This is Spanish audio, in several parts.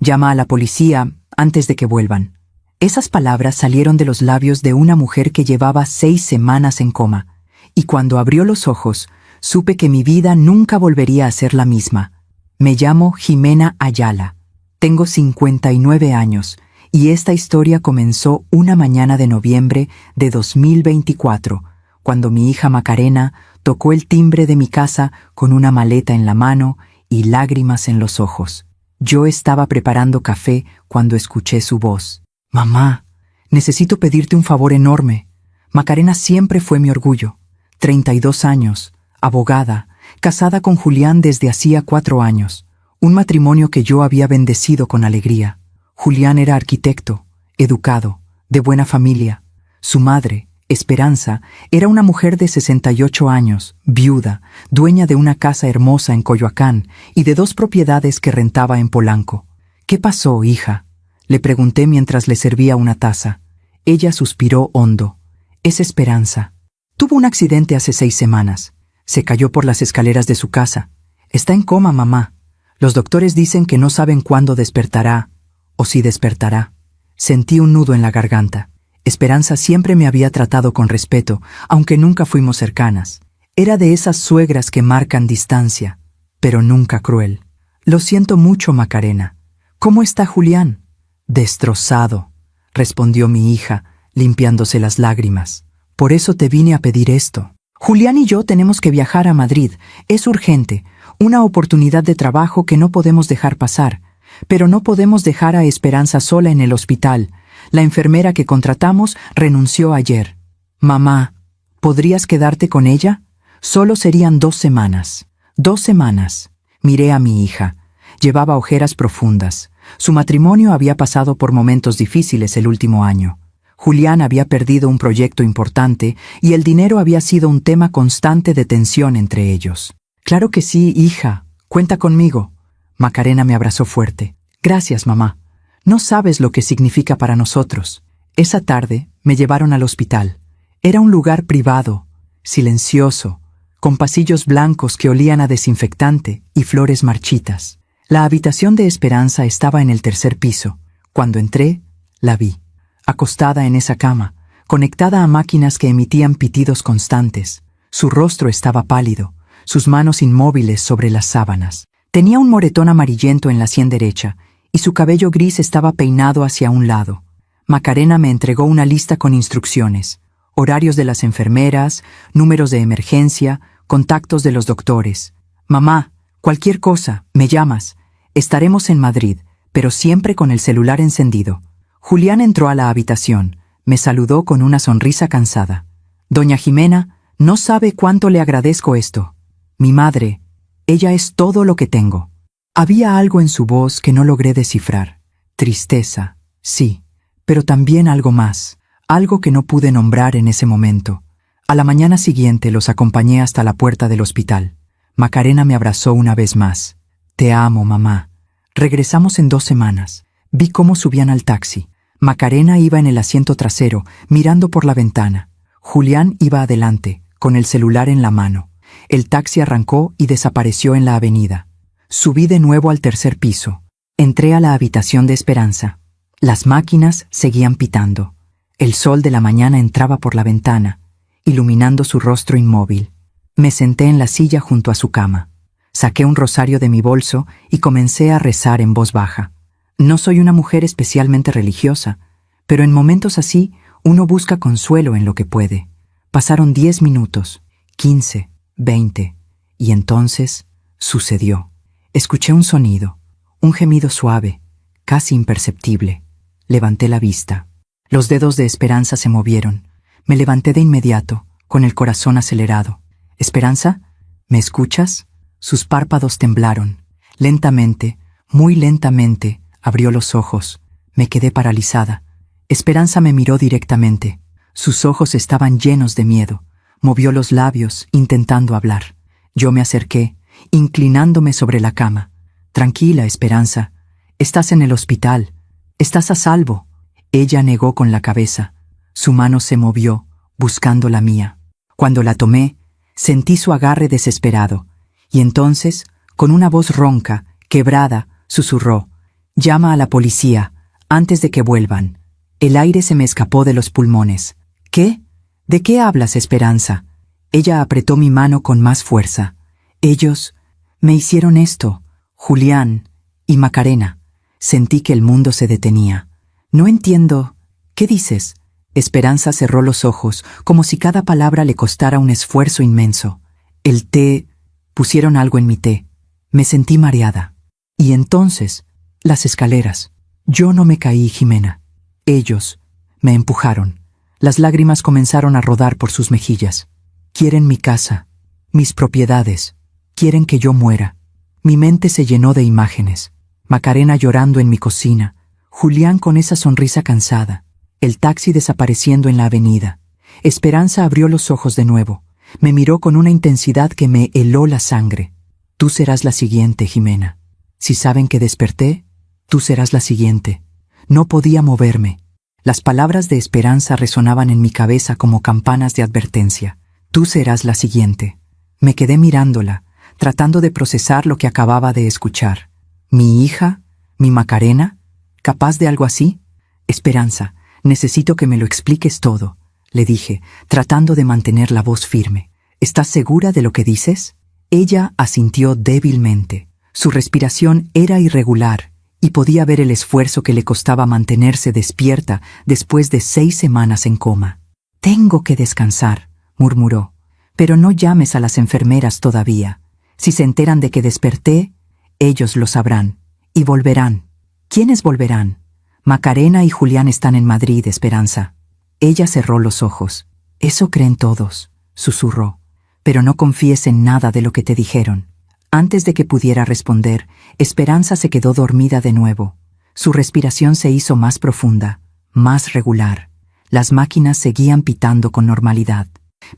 Llama a la policía antes de que vuelvan. Esas palabras salieron de los labios de una mujer que llevaba 6 semanas en coma, y cuando abrió los ojos, supe que mi vida nunca volvería a ser la misma. Me llamo Jimena Ayala. Tengo 59 años, y esta historia comenzó una mañana de noviembre de 2024, cuando mi hija Macarena tocó el timbre de mi casa con una maleta en la mano y lágrimas en los ojos. Yo estaba preparando café cuando escuché su voz. «Mamá, necesito pedirte un favor enorme. Macarena siempre fue mi orgullo. 32 años, abogada, casada con Julián desde hacía 4 años. Un matrimonio que yo había bendecido con alegría. Julián era arquitecto, educado, de buena familia. Su madre, Esperanza, era una mujer de 68 años, viuda, dueña de una casa hermosa en Coyoacán y de 2 propiedades que rentaba en Polanco. «¿Qué pasó, hija?», le pregunté mientras le servía una taza. Ella suspiró hondo. «Es Esperanza. Tuvo un accidente hace 6 semanas. Se cayó por las escaleras de su casa. Está en coma, mamá. Los doctores dicen que no saben cuándo despertará, o si despertará». Sentí un nudo en la garganta. Esperanza siempre me había tratado con respeto, aunque nunca fuimos cercanas. Era de esas suegras que marcan distancia, pero nunca cruel. «Lo siento mucho, Macarena. ¿Cómo está Julián?» «Destrozado», respondió mi hija, limpiándose las lágrimas. «Por eso te vine a pedir esto. Julián y yo tenemos que viajar a Madrid. Es urgente, una oportunidad de trabajo que no podemos dejar pasar. Pero no podemos dejar a Esperanza sola en el hospital. La enfermera que contratamos renunció ayer. Mamá, ¿podrías quedarte con ella? Solo serían 2 semanas. 2 semanas. Miré a mi hija. Llevaba ojeras profundas. Su matrimonio había pasado por momentos difíciles el último año. Julián había perdido un proyecto importante y el dinero había sido un tema constante de tensión entre ellos. «Claro que sí, hija. Cuenta conmigo». Macarena me abrazó fuerte. «Gracias, mamá. No sabes lo que significa para nosotros». Esa tarde me llevaron al hospital. Era un lugar privado, silencioso, con pasillos blancos que olían a desinfectante y flores marchitas. La habitación de Esperanza estaba en el 3er piso. Cuando entré, la vi, acostada en esa cama, conectada a máquinas que emitían pitidos constantes. Su rostro estaba pálido, sus manos inmóviles sobre las sábanas. Tenía un moretón amarillento en la sien derecha, y su cabello gris estaba peinado hacia un lado. Macarena me entregó una lista con instrucciones, horarios de las enfermeras, números de emergencia, contactos de los doctores. «Mamá, cualquier cosa, me llamas. Estaremos en Madrid, pero siempre con el celular encendido». Julián entró a la habitación. Me saludó con una sonrisa cansada. «Doña Jimena, no sabe cuánto le agradezco esto. Mi madre, ella es todo lo que tengo». Había algo en su voz que no logré descifrar. Tristeza, sí, pero también algo más, algo que no pude nombrar en ese momento. A la mañana siguiente los acompañé hasta la puerta del hospital. Macarena me abrazó una vez más. «Te amo, mamá». Regresamos en 2 semanas. Vi cómo subían al taxi. Macarena iba en el asiento trasero, mirando por la ventana. Julián iba adelante, con el celular en la mano. El taxi arrancó y desapareció en la avenida. Subí de nuevo al 3er piso. Entré a la habitación de Esperanza. Las máquinas seguían pitando. El sol de la mañana entraba por la ventana, iluminando su rostro inmóvil. Me senté en la silla junto a su cama. Saqué un rosario de mi bolso y comencé a rezar en voz baja. No soy una mujer especialmente religiosa, pero en momentos así uno busca consuelo en lo que puede. Pasaron 10 minutos, 15, 20, y entonces sucedió. Escuché un sonido, un gemido suave, casi imperceptible. Levanté la vista. Los dedos de Esperanza se movieron. Me levanté de inmediato, con el corazón acelerado. «Esperanza, ¿me escuchas?» Sus párpados temblaron. Lentamente, muy lentamente, abrió los ojos. Me quedé paralizada. Esperanza me miró directamente. Sus ojos estaban llenos de miedo. Movió los labios, intentando hablar. Yo me acerqué, inclinándome sobre la cama. «Tranquila, Esperanza. Estás en el hospital. Estás a salvo». Ella negó con la cabeza. Su mano se movió, buscando la mía. Cuando la tomé, sentí su agarre desesperado, y entonces, con una voz ronca, quebrada, susurró: Llama a la policía, antes de que vuelvan. El aire se me escapó de los pulmones. ¿Qué? ¿De qué hablas, Esperanza? Ella apretó mi mano con más fuerza. Ellos me hicieron esto, Julián y Macarena. Sentí que el mundo se detenía. No entiendo. ¿Qué dices? Esperanza cerró los ojos, como si cada palabra le costara un esfuerzo inmenso. El té... Pusieron algo en mi té. Me sentí mareada. Y entonces, las escaleras. Yo no me caí, Jimena. Ellos me empujaron. Las lágrimas comenzaron a rodar por sus mejillas. Quieren mi casa, mis propiedades. Quieren que yo muera. Mi mente se llenó de imágenes. Macarena llorando en mi cocina. Julián con esa sonrisa cansada. El taxi desapareciendo en la avenida. Esperanza abrió los ojos de nuevo. Me miró con una intensidad que me heló la sangre. Tú serás la siguiente, Jimena. Si saben que desperté, tú serás la siguiente. No podía moverme. Las palabras de Esperanza resonaban en mi cabeza como campanas de advertencia. Tú serás la siguiente. Me quedé mirándola, tratando de procesar lo que acababa de escuchar. ¿Mi hija? ¿Mi Macarena? ¿Capaz de algo así? Esperanza, necesito que me lo expliques todo, le dije, tratando de mantener la voz firme. ¿Estás segura de lo que dices? Ella asintió débilmente. Su respiración era irregular y podía ver el esfuerzo que le costaba mantenerse despierta después de 6 semanas en coma. Tengo que descansar, murmuró. Pero no llames a las enfermeras todavía. Si se enteran de que desperté, ellos lo sabrán. Y volverán. ¿Quiénes volverán? Macarena y Julián están en Madrid, Esperanza. Ella cerró los ojos. Eso creen todos, susurró. Pero no confíes en nada de lo que te dijeron. Antes de que pudiera responder, Esperanza se quedó dormida de nuevo. Su respiración se hizo más profunda, más regular. Las máquinas seguían pitando con normalidad.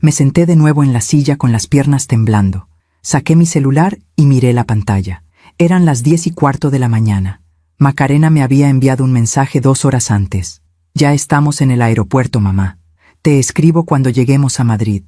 Me senté de nuevo en la silla con las piernas temblando. Saqué mi celular y miré la pantalla. Eran las 10:15 de la mañana. Macarena me había enviado un mensaje 2 horas antes. Ya estamos en el aeropuerto, mamá. Te escribo cuando lleguemos a Madrid.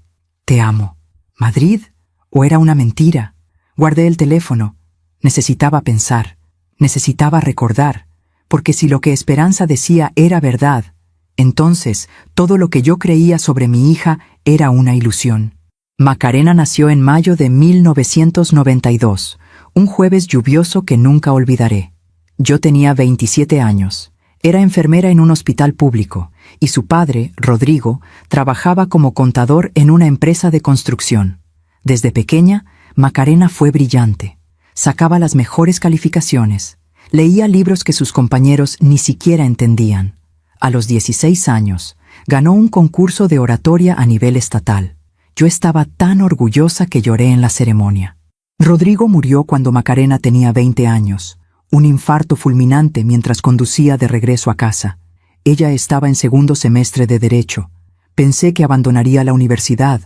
Te amo. ¿Madrid? ¿O era una mentira? Guardé el teléfono. Necesitaba pensar. Necesitaba recordar. Porque si lo que Esperanza decía era verdad, entonces todo lo que yo creía sobre mi hija era una ilusión. Macarena nació en mayo de 1992, un jueves lluvioso que nunca olvidaré. Yo tenía 27 años. Era enfermera en un hospital público, y su padre, Rodrigo, trabajaba como contador en una empresa de construcción. Desde pequeña, Macarena fue brillante. Sacaba las mejores calificaciones. Leía libros que sus compañeros ni siquiera entendían. A los 16 años, ganó un concurso de oratoria a nivel estatal. Yo estaba tan orgullosa que lloré en la ceremonia. Rodrigo murió cuando Macarena tenía 20 años. Un infarto fulminante mientras conducía de regreso a casa. Ella estaba en segundo semestre de Derecho. Pensé que abandonaría la universidad,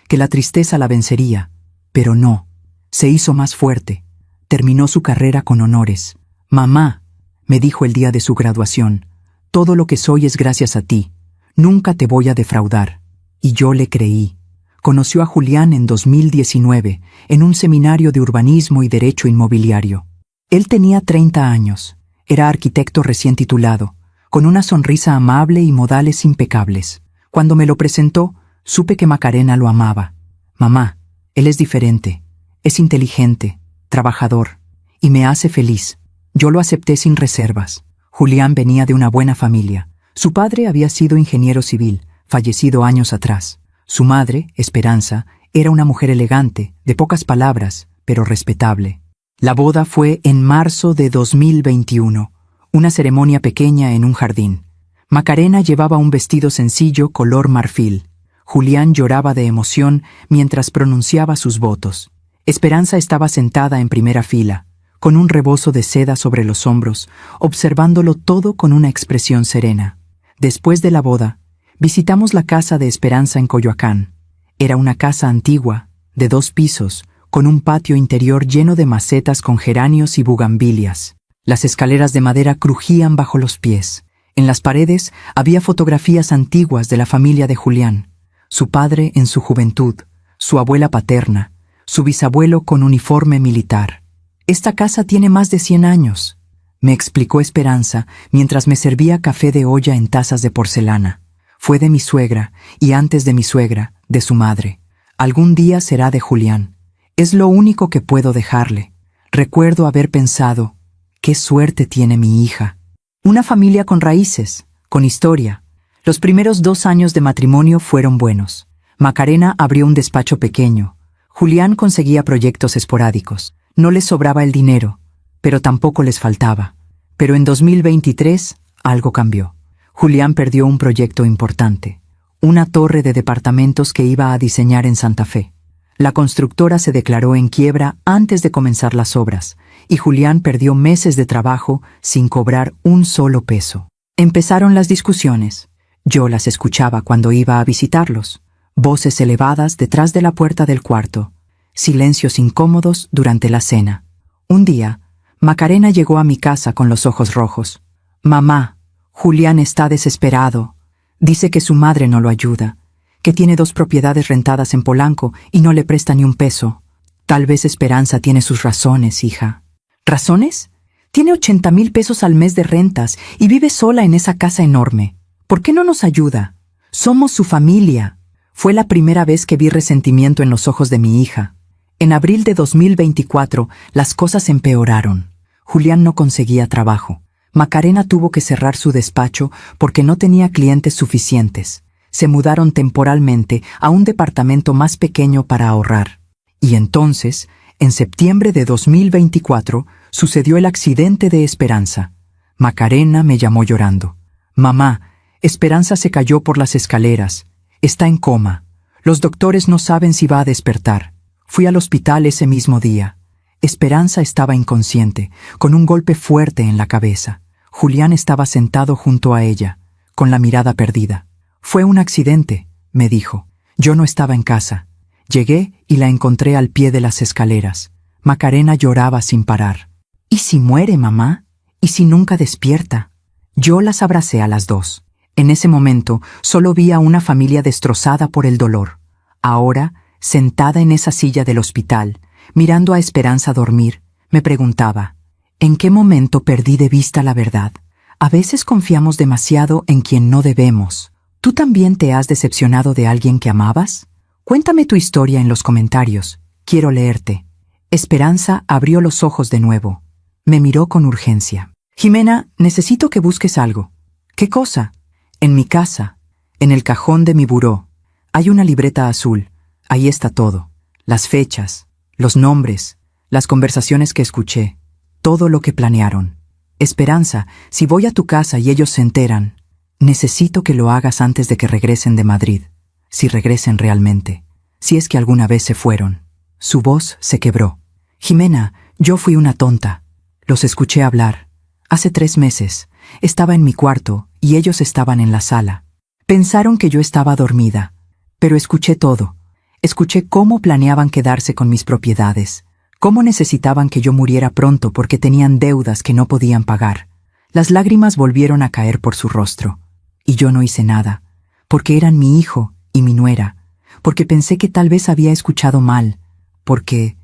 que la tristeza la vencería. Pero no. Se hizo más fuerte. Terminó su carrera con honores. Mamá, me dijo el día de su graduación, todo lo que soy es gracias a ti. Nunca te voy a defraudar. Y yo le creí. Conoció a Julián en 2019, en un seminario de urbanismo y derecho inmobiliario. Él tenía 30 años, era arquitecto recién titulado, con una sonrisa amable y modales impecables. Cuando me lo presentó, supe que Macarena lo amaba. Mamá, él es diferente, es inteligente, trabajador, y me hace feliz. Yo lo acepté sin reservas. Julián venía de una buena familia. Su padre había sido ingeniero civil, fallecido años atrás. Su madre, Esperanza, era una mujer elegante, de pocas palabras, pero respetable. La boda fue en marzo de 2021, una ceremonia pequeña en un jardín. Macarena llevaba un vestido sencillo color marfil. Julián lloraba de emoción mientras pronunciaba sus votos. Esperanza estaba sentada en primera fila, con un rebozo de seda sobre los hombros, observándolo todo con una expresión serena. Después de la boda, visitamos la casa de Esperanza en Coyoacán. Era una casa antigua, de 2 pisos, con un patio interior lleno de macetas con geranios y bugambilias. Las escaleras de madera crujían bajo los pies. En las paredes había fotografías antiguas de la familia de Julián. Su padre en su juventud, su abuela paterna, su bisabuelo con uniforme militar. Esta casa tiene más de 100 años, me explicó Esperanza mientras me servía café de olla en tazas de porcelana. Fue de mi suegra, y antes de mi suegra, de su madre. Algún día será de Julián. Es lo único que puedo dejarle. Recuerdo haber pensado, qué suerte tiene mi hija. Una familia con raíces, con historia. Los primeros 2 años de matrimonio fueron buenos. Macarena abrió un despacho pequeño. Julián conseguía proyectos esporádicos. No les sobraba el dinero, pero tampoco les faltaba. Pero en 2023 algo cambió. Julián perdió un proyecto importante. Una torre de departamentos que iba a diseñar en Santa Fe. La constructora se declaró en quiebra antes de comenzar las obras, y Julián perdió meses de trabajo sin cobrar un solo peso. Empezaron las discusiones. Yo las escuchaba cuando iba a visitarlos. Voces elevadas detrás de la puerta del cuarto. Silencios incómodos durante la cena. Un día, Macarena llegó a mi casa con los ojos rojos. «Mamá, Julián está desesperado. Dice que su madre no lo ayuda, que tiene 2 propiedades rentadas en Polanco y no le presta ni un peso. Tal vez Esperanza tiene sus razones, hija». ¿Razones? Tiene 80,000 pesos al mes de rentas y vive sola en esa casa enorme. ¿Por qué no nos ayuda? Somos su familia. Fue la primera vez que vi resentimiento en los ojos de mi hija. En abril de 2024, las cosas empeoraron. Julián no conseguía trabajo. Macarena tuvo que cerrar su despacho porque no tenía clientes suficientes. Se mudaron temporalmente a un departamento más pequeño para ahorrar. Y entonces, en septiembre de 2024, sucedió el accidente de Esperanza. Macarena me llamó llorando. «Mamá, Esperanza se cayó por las escaleras. Está en coma. Los doctores no saben si va a despertar. Fui al hospital ese mismo día. Esperanza estaba inconsciente, con un golpe fuerte en la cabeza. Julián estaba sentado junto a ella, con la mirada perdida. Fue un accidente», me dijo. Yo no estaba en casa. Llegué y la encontré al pie de las escaleras. Macarena lloraba sin parar. «¿Y si muere, mamá? ¿Y si nunca despierta?» Yo las abracé a las 2. En ese momento solo vi a una familia destrozada por el dolor. Ahora, sentada en esa silla del hospital, mirando a Esperanza dormir, me preguntaba, ¿en qué momento perdí de vista la verdad? A veces confiamos demasiado en quien no debemos. ¿Tú también te has decepcionado de alguien que amabas? Cuéntame tu historia en los comentarios. Quiero leerte. Esperanza abrió los ojos de nuevo. Me miró con urgencia. «Jimena, necesito que busques algo». «¿Qué cosa?» «En mi casa, en el cajón de mi buró, hay una libreta azul. Ahí está todo. Las fechas, los nombres, las conversaciones que escuché, todo lo que planearon. Esperanza, si voy a tu casa y ellos se enteran, necesito que lo hagas antes de que regresen de Madrid. Si regresen realmente. Si es que alguna vez se fueron». Su voz se quebró. «Jimena, yo fui una tonta. Los escuché hablar. Hace 3 meses. Estaba en mi cuarto y ellos estaban en la sala. Pensaron que yo estaba dormida. Pero escuché todo. Escuché cómo planeaban quedarse con mis propiedades. Cómo necesitaban que yo muriera pronto porque tenían deudas que no podían pagar. Las lágrimas volvieron a caer por su rostro. Y yo no hice nada. Porque eran mi hijo y mi nuera. Porque pensé que tal vez había escuchado mal. Porque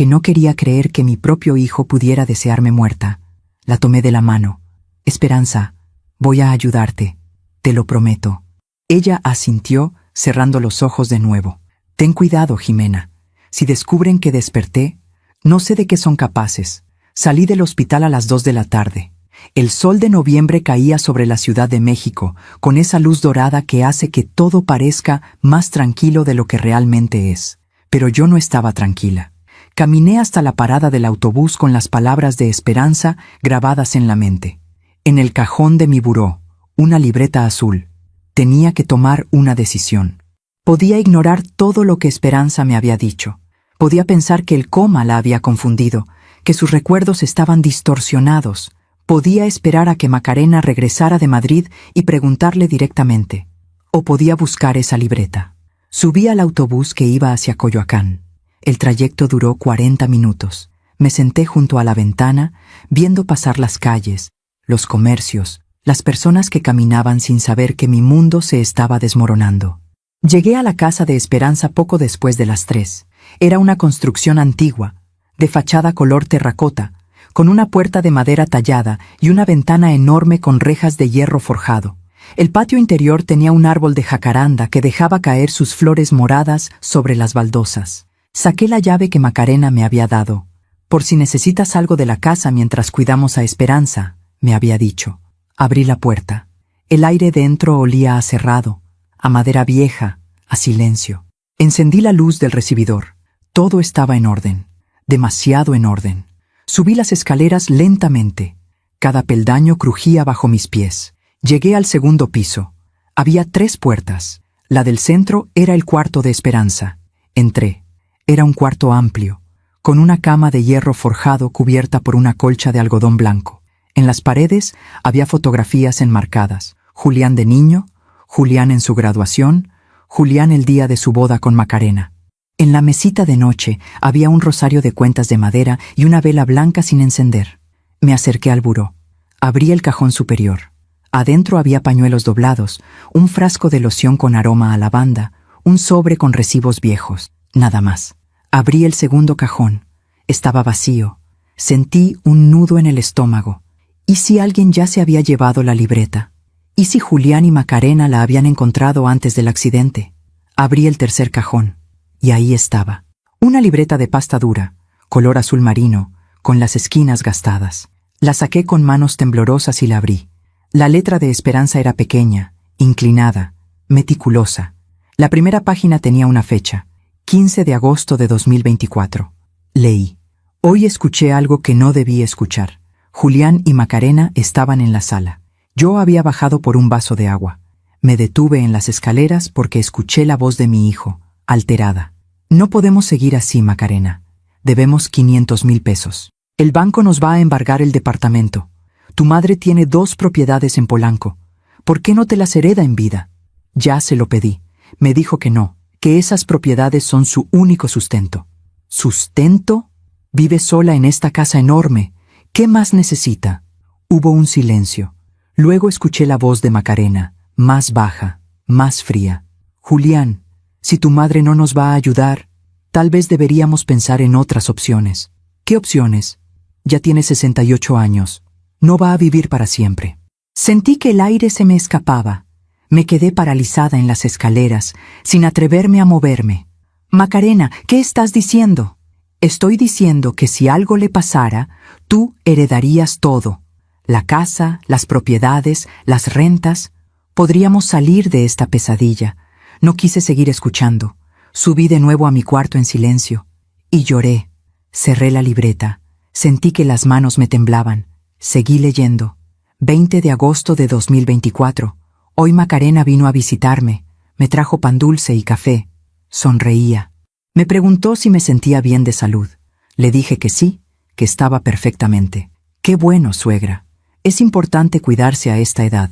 no quería creer que mi propio hijo pudiera desearme muerta. La tomé de la mano. «Esperanza, voy a ayudarte. Te lo prometo». Ella asintió, cerrando los ojos de nuevo. «Ten cuidado, Jimena. Si descubren que desperté, no sé de qué son capaces. Salí del hospital a las 2 de la tarde. El sol de noviembre caía sobre la Ciudad de México, con esa luz dorada que hace que todo parezca más tranquilo de lo que realmente es. Pero yo no estaba tranquila. Caminé hasta la parada del autobús con las palabras de Esperanza grabadas en la mente. En el cajón de mi buró, una libreta azul. Tenía que tomar una decisión. Podía ignorar todo lo que Esperanza me había dicho. Podía pensar que el coma la había confundido, que sus recuerdos estaban distorsionados. Podía esperar a que Macarena regresara de Madrid y preguntarle directamente. O podía buscar esa libreta. Subí al autobús que iba hacia Coyoacán. El trayecto duró 40 minutos. Me senté junto a la ventana, viendo pasar las calles, los comercios, las personas que caminaban sin saber que mi mundo se estaba desmoronando. Llegué a la casa de Esperanza poco después de las 3. Era una construcción antigua, de fachada color terracota, con una puerta de madera tallada y una ventana enorme con rejas de hierro forjado. El patio interior tenía un árbol de jacaranda que dejaba caer sus flores moradas sobre las baldosas. Saqué la llave que Macarena me había dado. Por si necesitas algo de la casa mientras cuidamos a Esperanza, me había dicho. Abrí la puerta. El aire dentro olía a cerrado, a madera vieja, a silencio. Encendí la luz del recibidor. Todo estaba en orden, demasiado en orden. Subí las escaleras lentamente. Cada peldaño crujía bajo mis pies. Llegué al segundo piso. Había 3 puertas. La del centro era el cuarto de Esperanza. Entré. Era un cuarto amplio, con una cama de hierro forjado cubierta por una colcha de algodón blanco. En las paredes había fotografías enmarcadas. Julián de niño, Julián en su graduación, Julián el día de su boda con Macarena. En la mesita de noche había un rosario de cuentas de madera y una vela blanca sin encender. Me acerqué al buró. Abrí el cajón superior. Adentro había pañuelos doblados, un frasco de loción con aroma a lavanda, un sobre con recibos viejos. Nada más. Abrí el segundo cajón. Estaba vacío. Sentí un nudo en el estómago. ¿Y si alguien ya se había llevado la libreta? ¿Y si Julián y Macarena la habían encontrado antes del accidente? Abrí el tercer cajón. Y ahí estaba. Una libreta de pasta dura, color azul marino, con las esquinas gastadas. La saqué con manos temblorosas y la abrí. La letra de Esperanza era pequeña, inclinada, meticulosa. La primera página tenía una fecha, 15 de agosto de 2024. Leí. Hoy escuché algo que no debí escuchar. Julián y Macarena estaban en la sala. Yo había bajado por un vaso de agua. Me detuve en las escaleras porque escuché la voz de mi hijo, alterada. No podemos seguir así, Macarena. Debemos 500,000 pesos. El banco nos va a embargar el departamento. Tu madre tiene 2 propiedades en Polanco. ¿Por qué no te las hereda en vida? Ya se lo pedí. Me dijo que no, que esas propiedades son su único sustento. ¿Sustento? Vive sola en esta casa enorme. ¿Qué más necesita? Hubo un silencio. Luego escuché la voz de Macarena, más baja, más fría. Julián, si tu madre no nos va a ayudar, tal vez deberíamos pensar en otras opciones. ¿Qué opciones? Ya tiene 68 años. No va a vivir para siempre. Sentí que el aire se me escapaba. Me quedé paralizada en las escaleras, sin atreverme a moverme. Macarena, ¿qué estás diciendo? Estoy diciendo que si algo le pasara, tú heredarías todo. La casa, las propiedades, las rentas. Podríamos salir de esta pesadilla. No quise seguir escuchando. Subí de nuevo a mi cuarto en silencio. Y lloré. Cerré la libreta. Sentí que las manos me temblaban. Seguí leyendo. 20 de agosto de 2024. Hoy Macarena vino a visitarme. Me trajo pan dulce y café. Sonreía. Me preguntó si me sentía bien de salud. Le dije que sí, que estaba perfectamente. Qué bueno, suegra. Es importante cuidarse a esta edad.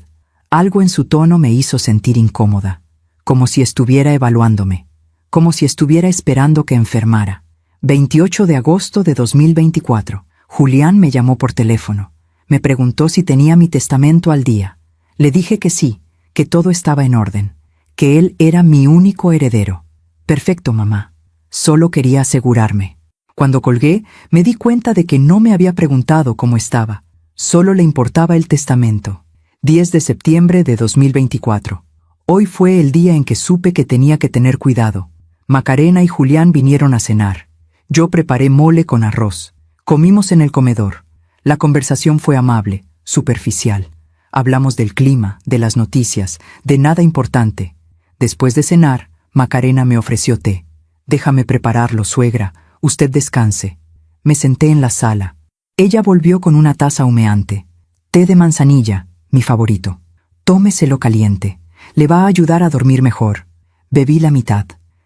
Algo en su tono me hizo sentir incómoda. Como si estuviera evaluándome. Como si estuviera esperando que enfermara. 28 de agosto de 2024. Julián me llamó por teléfono. Me preguntó si tenía mi testamento al día. Le dije que sí, que todo estaba en orden, que él era mi único heredero. Perfecto, mamá. Solo quería asegurarme. Cuando colgué, me di cuenta de que no me había preguntado cómo estaba. Solo le importaba el testamento. 10 de septiembre de 2024. Hoy fue el día en que supe que tenía que tener cuidado. Macarena y Julián vinieron a cenar. Yo preparé mole con arroz. Comimos en el comedor. La conversación fue amable, superficial. Hablamos del clima, de las noticias, de nada importante. Después de cenar, Macarena me ofreció té. Déjame prepararlo, suegra. Usted descanse. Me senté en la sala. Ella volvió con una taza humeante. Té de manzanilla, mi favorito. Tómeselo caliente. Le va a ayudar a dormir mejor. Bebí la mitad.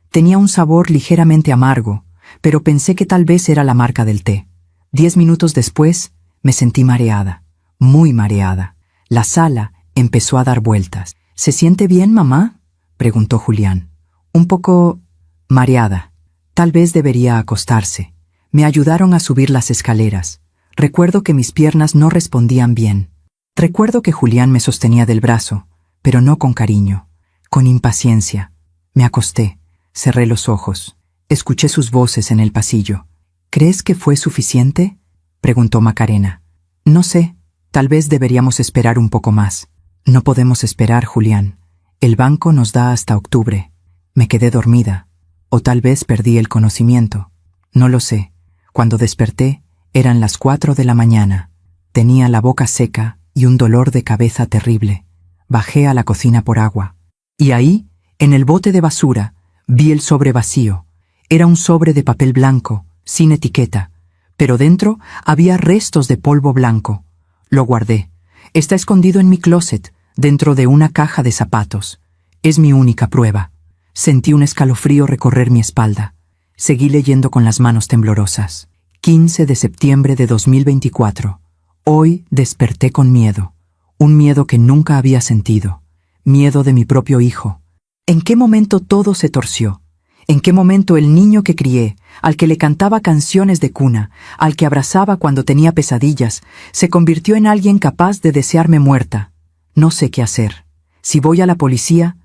Tenía un sabor ligeramente amargo, pero pensé que tal vez era la marca del té. 10 minutos después, me sentí mareada, muy mareada. La sala empezó a dar vueltas. ¿Se siente bien, mamá?, preguntó Julián. Un poco mareada. Tal vez debería acostarse. Me ayudaron a subir las escaleras. Recuerdo que mis piernas no respondían bien. Recuerdo que Julián me sostenía del brazo, pero no con cariño, con impaciencia. Me acosté, cerré los ojos. Escuché sus voces en el pasillo. ¿Crees que fue suficiente? preguntó Macarena. No sé, tal vez deberíamos esperar un poco más. No podemos esperar, Julián. El banco nos da hasta octubre. Me quedé dormida. O tal vez perdí el conocimiento. No lo sé. Cuando desperté, eran las 4 de la mañana. Tenía la boca seca y un dolor de cabeza terrible. Bajé a la cocina por agua. Y ahí, en el bote de basura, vi el sobre vacío. Era un sobre de papel blanco, sin etiqueta, pero dentro había restos de polvo blanco. Lo guardé. Está escondido en mi closet, dentro de una caja de zapatos. Es mi única prueba. Sentí un escalofrío recorrer mi espalda. Seguí leyendo con las manos temblorosas. 15 de septiembre de 2024. Hoy desperté con miedo. Un miedo que nunca había sentido. Miedo de mi propio hijo. ¿En qué momento todo se torció? ¿En qué momento el niño que crié, al que le cantaba canciones de cuna, al que abrazaba cuando tenía pesadillas, se convirtió en alguien capaz de desearme muerta? No sé qué hacer. Si voy a la policía,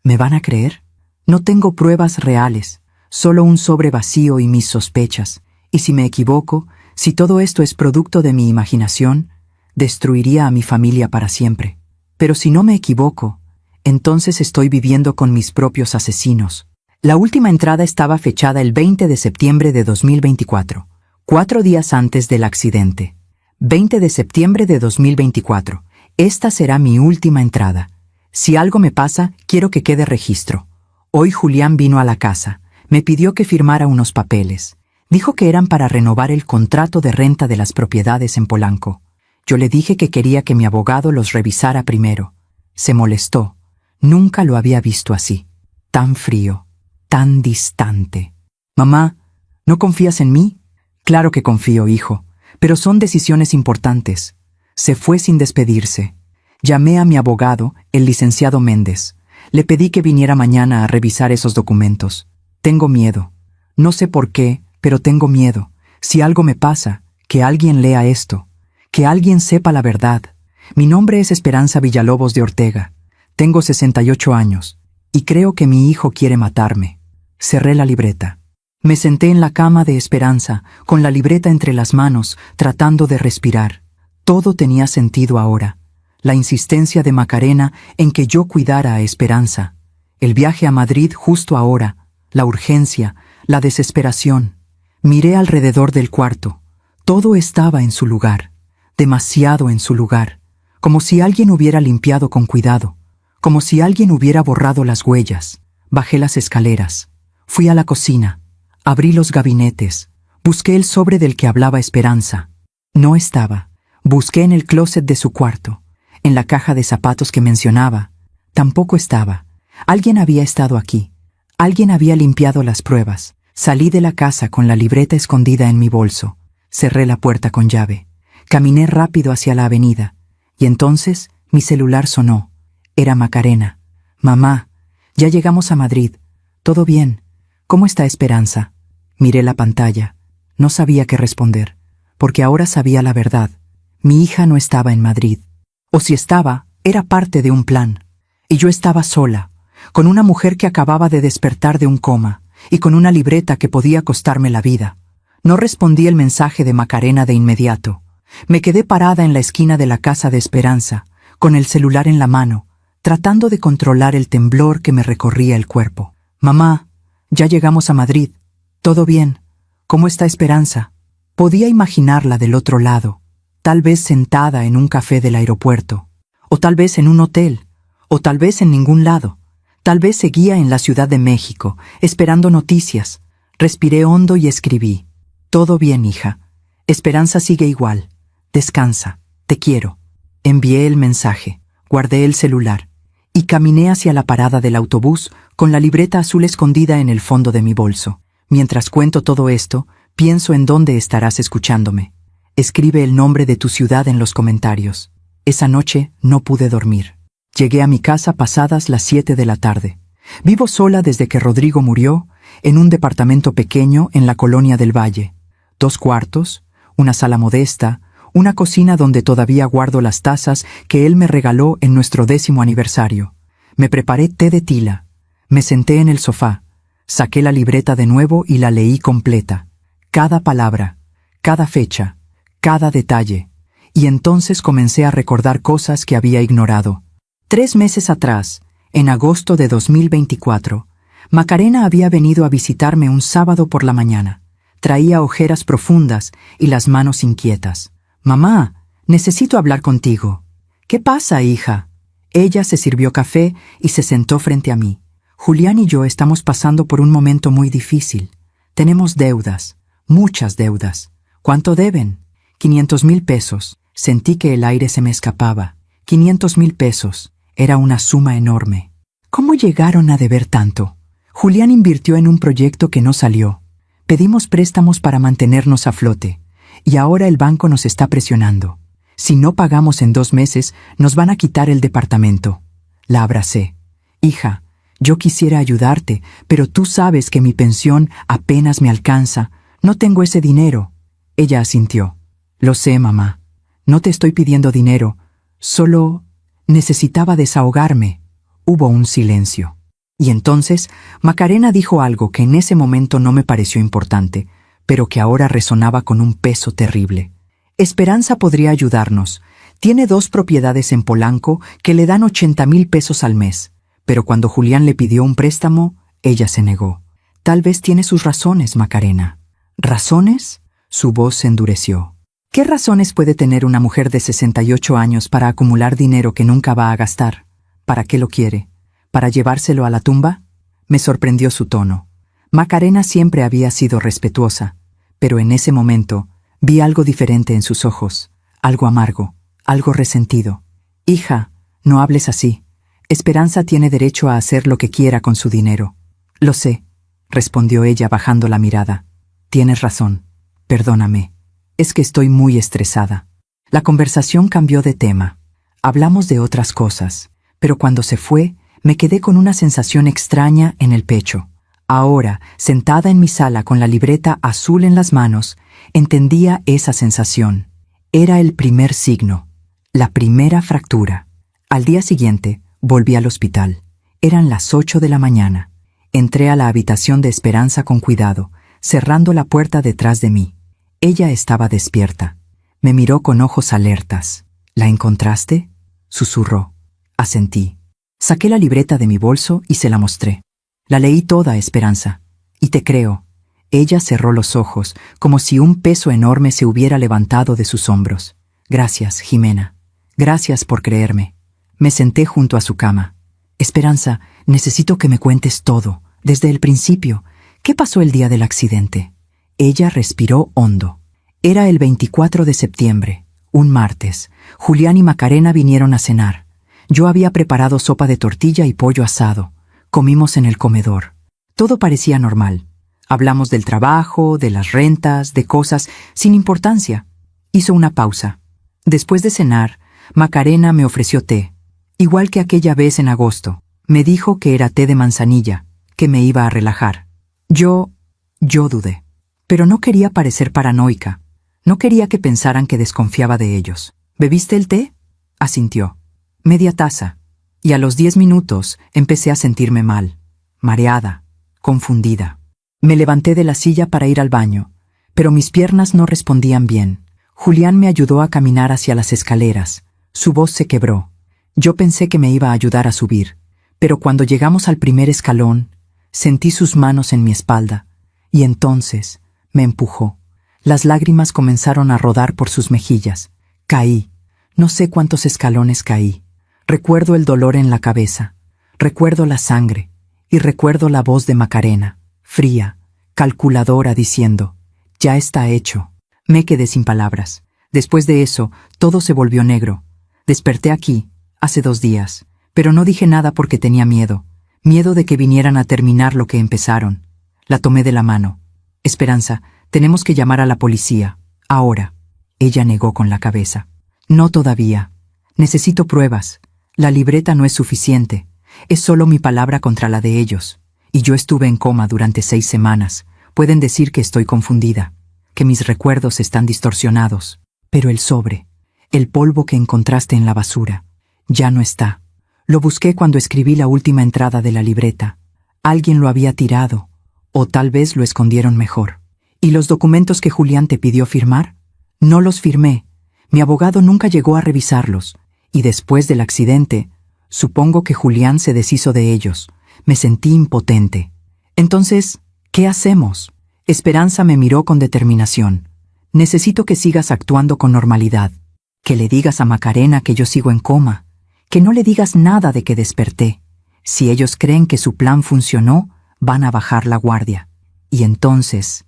¿me van a creer? No tengo pruebas reales, solo un sobre vacío y mis sospechas. Y si me equivoco, si todo esto es producto de mi imaginación, destruiría a mi familia para siempre. Pero si no me equivoco, entonces estoy viviendo con mis propios asesinos. La última entrada estaba fechada el 20 de septiembre de 2024, 4 días antes del accidente. 20 de septiembre de 2024. Esta será mi última entrada. Si algo me pasa, quiero que quede registro. Hoy Julián vino a la casa. Me pidió que firmara unos papeles. Dijo que eran para renovar el contrato de renta de las propiedades en Polanco. Yo le dije que quería que mi abogado los revisara primero. Se molestó. Nunca lo había visto así. Tan frío. Tan distante. Mamá, ¿no confías en mí? Claro que confío, hijo, pero son decisiones importantes. Se fue sin despedirse. Llamé a mi abogado, el licenciado Méndez. Le pedí que viniera mañana a revisar esos documentos. Tengo miedo. No sé por qué, pero tengo miedo. Si algo me pasa, que alguien lea esto. Que alguien sepa la verdad. Mi nombre es Esperanza Villalobos de Ortega. Tengo 68 años, y creo que mi hijo quiere matarme. Cerré la libreta. Me senté en la cama de Esperanza, con la libreta entre las manos, tratando de respirar. Todo tenía sentido ahora. La insistencia de Macarena en que yo cuidara a Esperanza. El viaje a Madrid justo ahora. La urgencia, la desesperación. Miré alrededor del cuarto. Todo estaba en su lugar. Demasiado en su lugar. Como si alguien hubiera limpiado con cuidado. Como si alguien hubiera borrado las huellas. Bajé las escaleras. Fui a la cocina, abrí los gabinetes, busqué el sobre del que hablaba Esperanza. No estaba. Busqué en el closet de su cuarto, en la caja de zapatos que mencionaba. Tampoco estaba. Alguien había estado aquí. Alguien había limpiado las pruebas. Salí de la casa con la libreta escondida en mi bolso. Cerré la puerta con llave. Caminé rápido hacia la avenida. Y entonces mi celular sonó. Era Macarena. Mamá, ya llegamos a Madrid. ¿Todo bien? ¿Cómo está Esperanza? Miré la pantalla. No sabía qué responder, porque ahora sabía la verdad. Mi hija no estaba en Madrid. O si estaba, era parte de un plan. Y yo estaba sola, con una mujer que acababa de despertar de un coma, y con una libreta que podía costarme la vida. No respondí el mensaje de Macarena de inmediato. Me quedé parada en la esquina de la casa de Esperanza, con el celular en la mano, tratando de controlar el temblor que me recorría el cuerpo. Mamá, ya llegamos a Madrid. ¿Todo bien? ¿Cómo está Esperanza? Podía imaginarla del otro lado, tal vez sentada en un café del aeropuerto, o tal vez en un hotel, o tal vez en ningún lado. Tal vez seguía en la Ciudad de México, esperando noticias. Respiré hondo y escribí. Todo bien, hija. Esperanza sigue igual. Descansa. Te quiero. Envié el mensaje, guardé el celular y caminé hacia la parada del autobús con la libreta azul escondida en el fondo de mi bolso. Mientras cuento todo esto, pienso en dónde estarás escuchándome. Escribe el nombre de tu ciudad en los comentarios. Esa noche no pude dormir. Llegué a mi casa pasadas las 7 de la tarde. Vivo sola desde que Rodrigo murió, en un departamento pequeño en la Colonia del Valle. 2 cuartos, una sala modesta, una cocina donde todavía guardo las tazas que él me regaló en nuestro 10º aniversario. Me preparé té de tila. Me senté en el sofá. Saqué la libreta de nuevo y la leí completa. Cada palabra, cada fecha, cada detalle, y entonces comencé a recordar cosas que había ignorado. 3 meses atrás, en agosto de 2024, Macarena había venido a visitarme un sábado por la mañana. Traía ojeras profundas y las manos inquietas. «Mamá, necesito hablar contigo». «¿Qué pasa, hija?» Ella se sirvió café y se sentó frente a mí. «Julián y yo estamos pasando por un momento muy difícil. Tenemos deudas, muchas deudas». «¿Cuánto deben?» 500,000 pesos. Sentí que el aire se me escapaba. 500,000 pesos. Era una suma enorme. ¿Cómo llegaron a deber tanto? Julián invirtió en un proyecto que no salió. Pedimos préstamos para mantenernos a flote, y ahora el banco nos está presionando. Si no pagamos en 2 meses, nos van a quitar el departamento. La abracé. «Hija, yo quisiera ayudarte, pero tú sabes que mi pensión apenas me alcanza. No tengo ese dinero». Ella asintió. «Lo sé, mamá. No te estoy pidiendo dinero. Solo necesitaba desahogarme». Hubo un silencio. Y entonces Macarena dijo algo que en ese momento no me pareció importante, pero que ahora resonaba con un peso terrible. «Esperanza podría ayudarnos. Tiene 2 propiedades en Polanco que le dan 80,000 pesos al mes. Pero cuando Julián le pidió un préstamo, ella se negó. Tal vez tiene sus razones, Macarena». «¿Razones?» Su voz se endureció. «¿Qué razones puede tener una mujer de 68 años para acumular dinero que nunca va a gastar? ¿Para qué lo quiere? ¿Para llevárselo a la tumba?» Me sorprendió su tono. Macarena siempre había sido respetuosa, pero en ese momento vi algo diferente en sus ojos, algo amargo, algo resentido. «Hija, no hables así. Esperanza tiene derecho a hacer lo que quiera con su dinero». «Lo sé», respondió ella bajando la mirada. «Tienes razón. Perdóname. Es que estoy muy estresada». La conversación cambió de tema. Hablamos de otras cosas, pero cuando se fue, me quedé con una sensación extraña en el pecho. Ahora, sentada en mi sala con la libreta azul en las manos, entendía esa sensación. Era el primer signo, la primera fractura. Al día siguiente, volví al hospital. Eran las 8 de la mañana. Entré a la habitación de Esperanza con cuidado, cerrando la puerta detrás de mí. Ella estaba despierta. Me miró con ojos alertas. «¿La encontraste?», susurró. Asentí. Saqué la libreta de mi bolso y se la mostré. «La leí toda, Esperanza. Y te creo». Ella cerró los ojos, como si un peso enorme se hubiera levantado de sus hombros. «Gracias, Jimena. Gracias por creerme». Me senté junto a su cama. «Esperanza, necesito que me cuentes todo, desde el principio. ¿Qué pasó el día del accidente?» Ella respiró hondo. Era el 24 de septiembre, un martes. Julián y Macarena vinieron a cenar. Yo había preparado sopa de tortilla y pollo asado. Comimos en el comedor. Todo parecía normal. Hablamos del trabajo, de las rentas, de cosas sin importancia. Hizo una pausa. Después de cenar, Macarena me ofreció té. Igual que aquella vez en agosto. Me dijo que era té de manzanilla, que me iba a relajar. Yo dudé. Pero no quería parecer paranoica. No quería que pensaran que desconfiaba de ellos. «¿Bebiste el té?», asintió. «Media taza». Y a los 10 minutos empecé a sentirme mal, mareada, confundida. Me levanté de la silla para ir al baño, pero mis piernas no respondían bien. Julián me ayudó a caminar hacia las escaleras. Su voz se quebró. Yo pensé que me iba a ayudar a subir, pero cuando llegamos al primer escalón, sentí sus manos en mi espalda, y entonces me empujó. Las lágrimas comenzaron a rodar por sus mejillas. Caí. No sé cuántos escalones caí. Recuerdo el dolor en la cabeza. Recuerdo la sangre. Y recuerdo la voz de Macarena, fría, calculadora, diciendo: «Ya está hecho». Me quedé sin palabras. Después de eso, todo se volvió negro. Desperté aquí, hace 2 días, pero no dije nada porque tenía miedo. Miedo de que vinieran a terminar lo que empezaron. La tomé de la mano. «Esperanza, tenemos que llamar a la policía. Ahora». Ella negó con la cabeza. «No todavía. Necesito pruebas. La libreta no es suficiente. Es solo mi palabra contra la de ellos. Y yo estuve en coma durante 6 semanas. Pueden decir que estoy confundida, que mis recuerdos están distorsionados. Pero el sobre, el polvo que encontraste en la basura, ya no está. Lo busqué cuando escribí la última entrada de la libreta. Alguien lo había tirado, o tal vez lo escondieron mejor. ¿Y los documentos que Julián te pidió firmar? No los firmé. Mi abogado nunca llegó a revisarlos. Y después del accidente, supongo que Julián se deshizo de ellos. Me sentí impotente. Entonces, ¿qué hacemos? Esperanza me miró con determinación. Necesito que sigas actuando con normalidad. Que le digas a Macarena que yo sigo en coma. Que no le digas nada de que desperté. Si ellos creen que su plan funcionó, van a bajar la guardia. Y entonces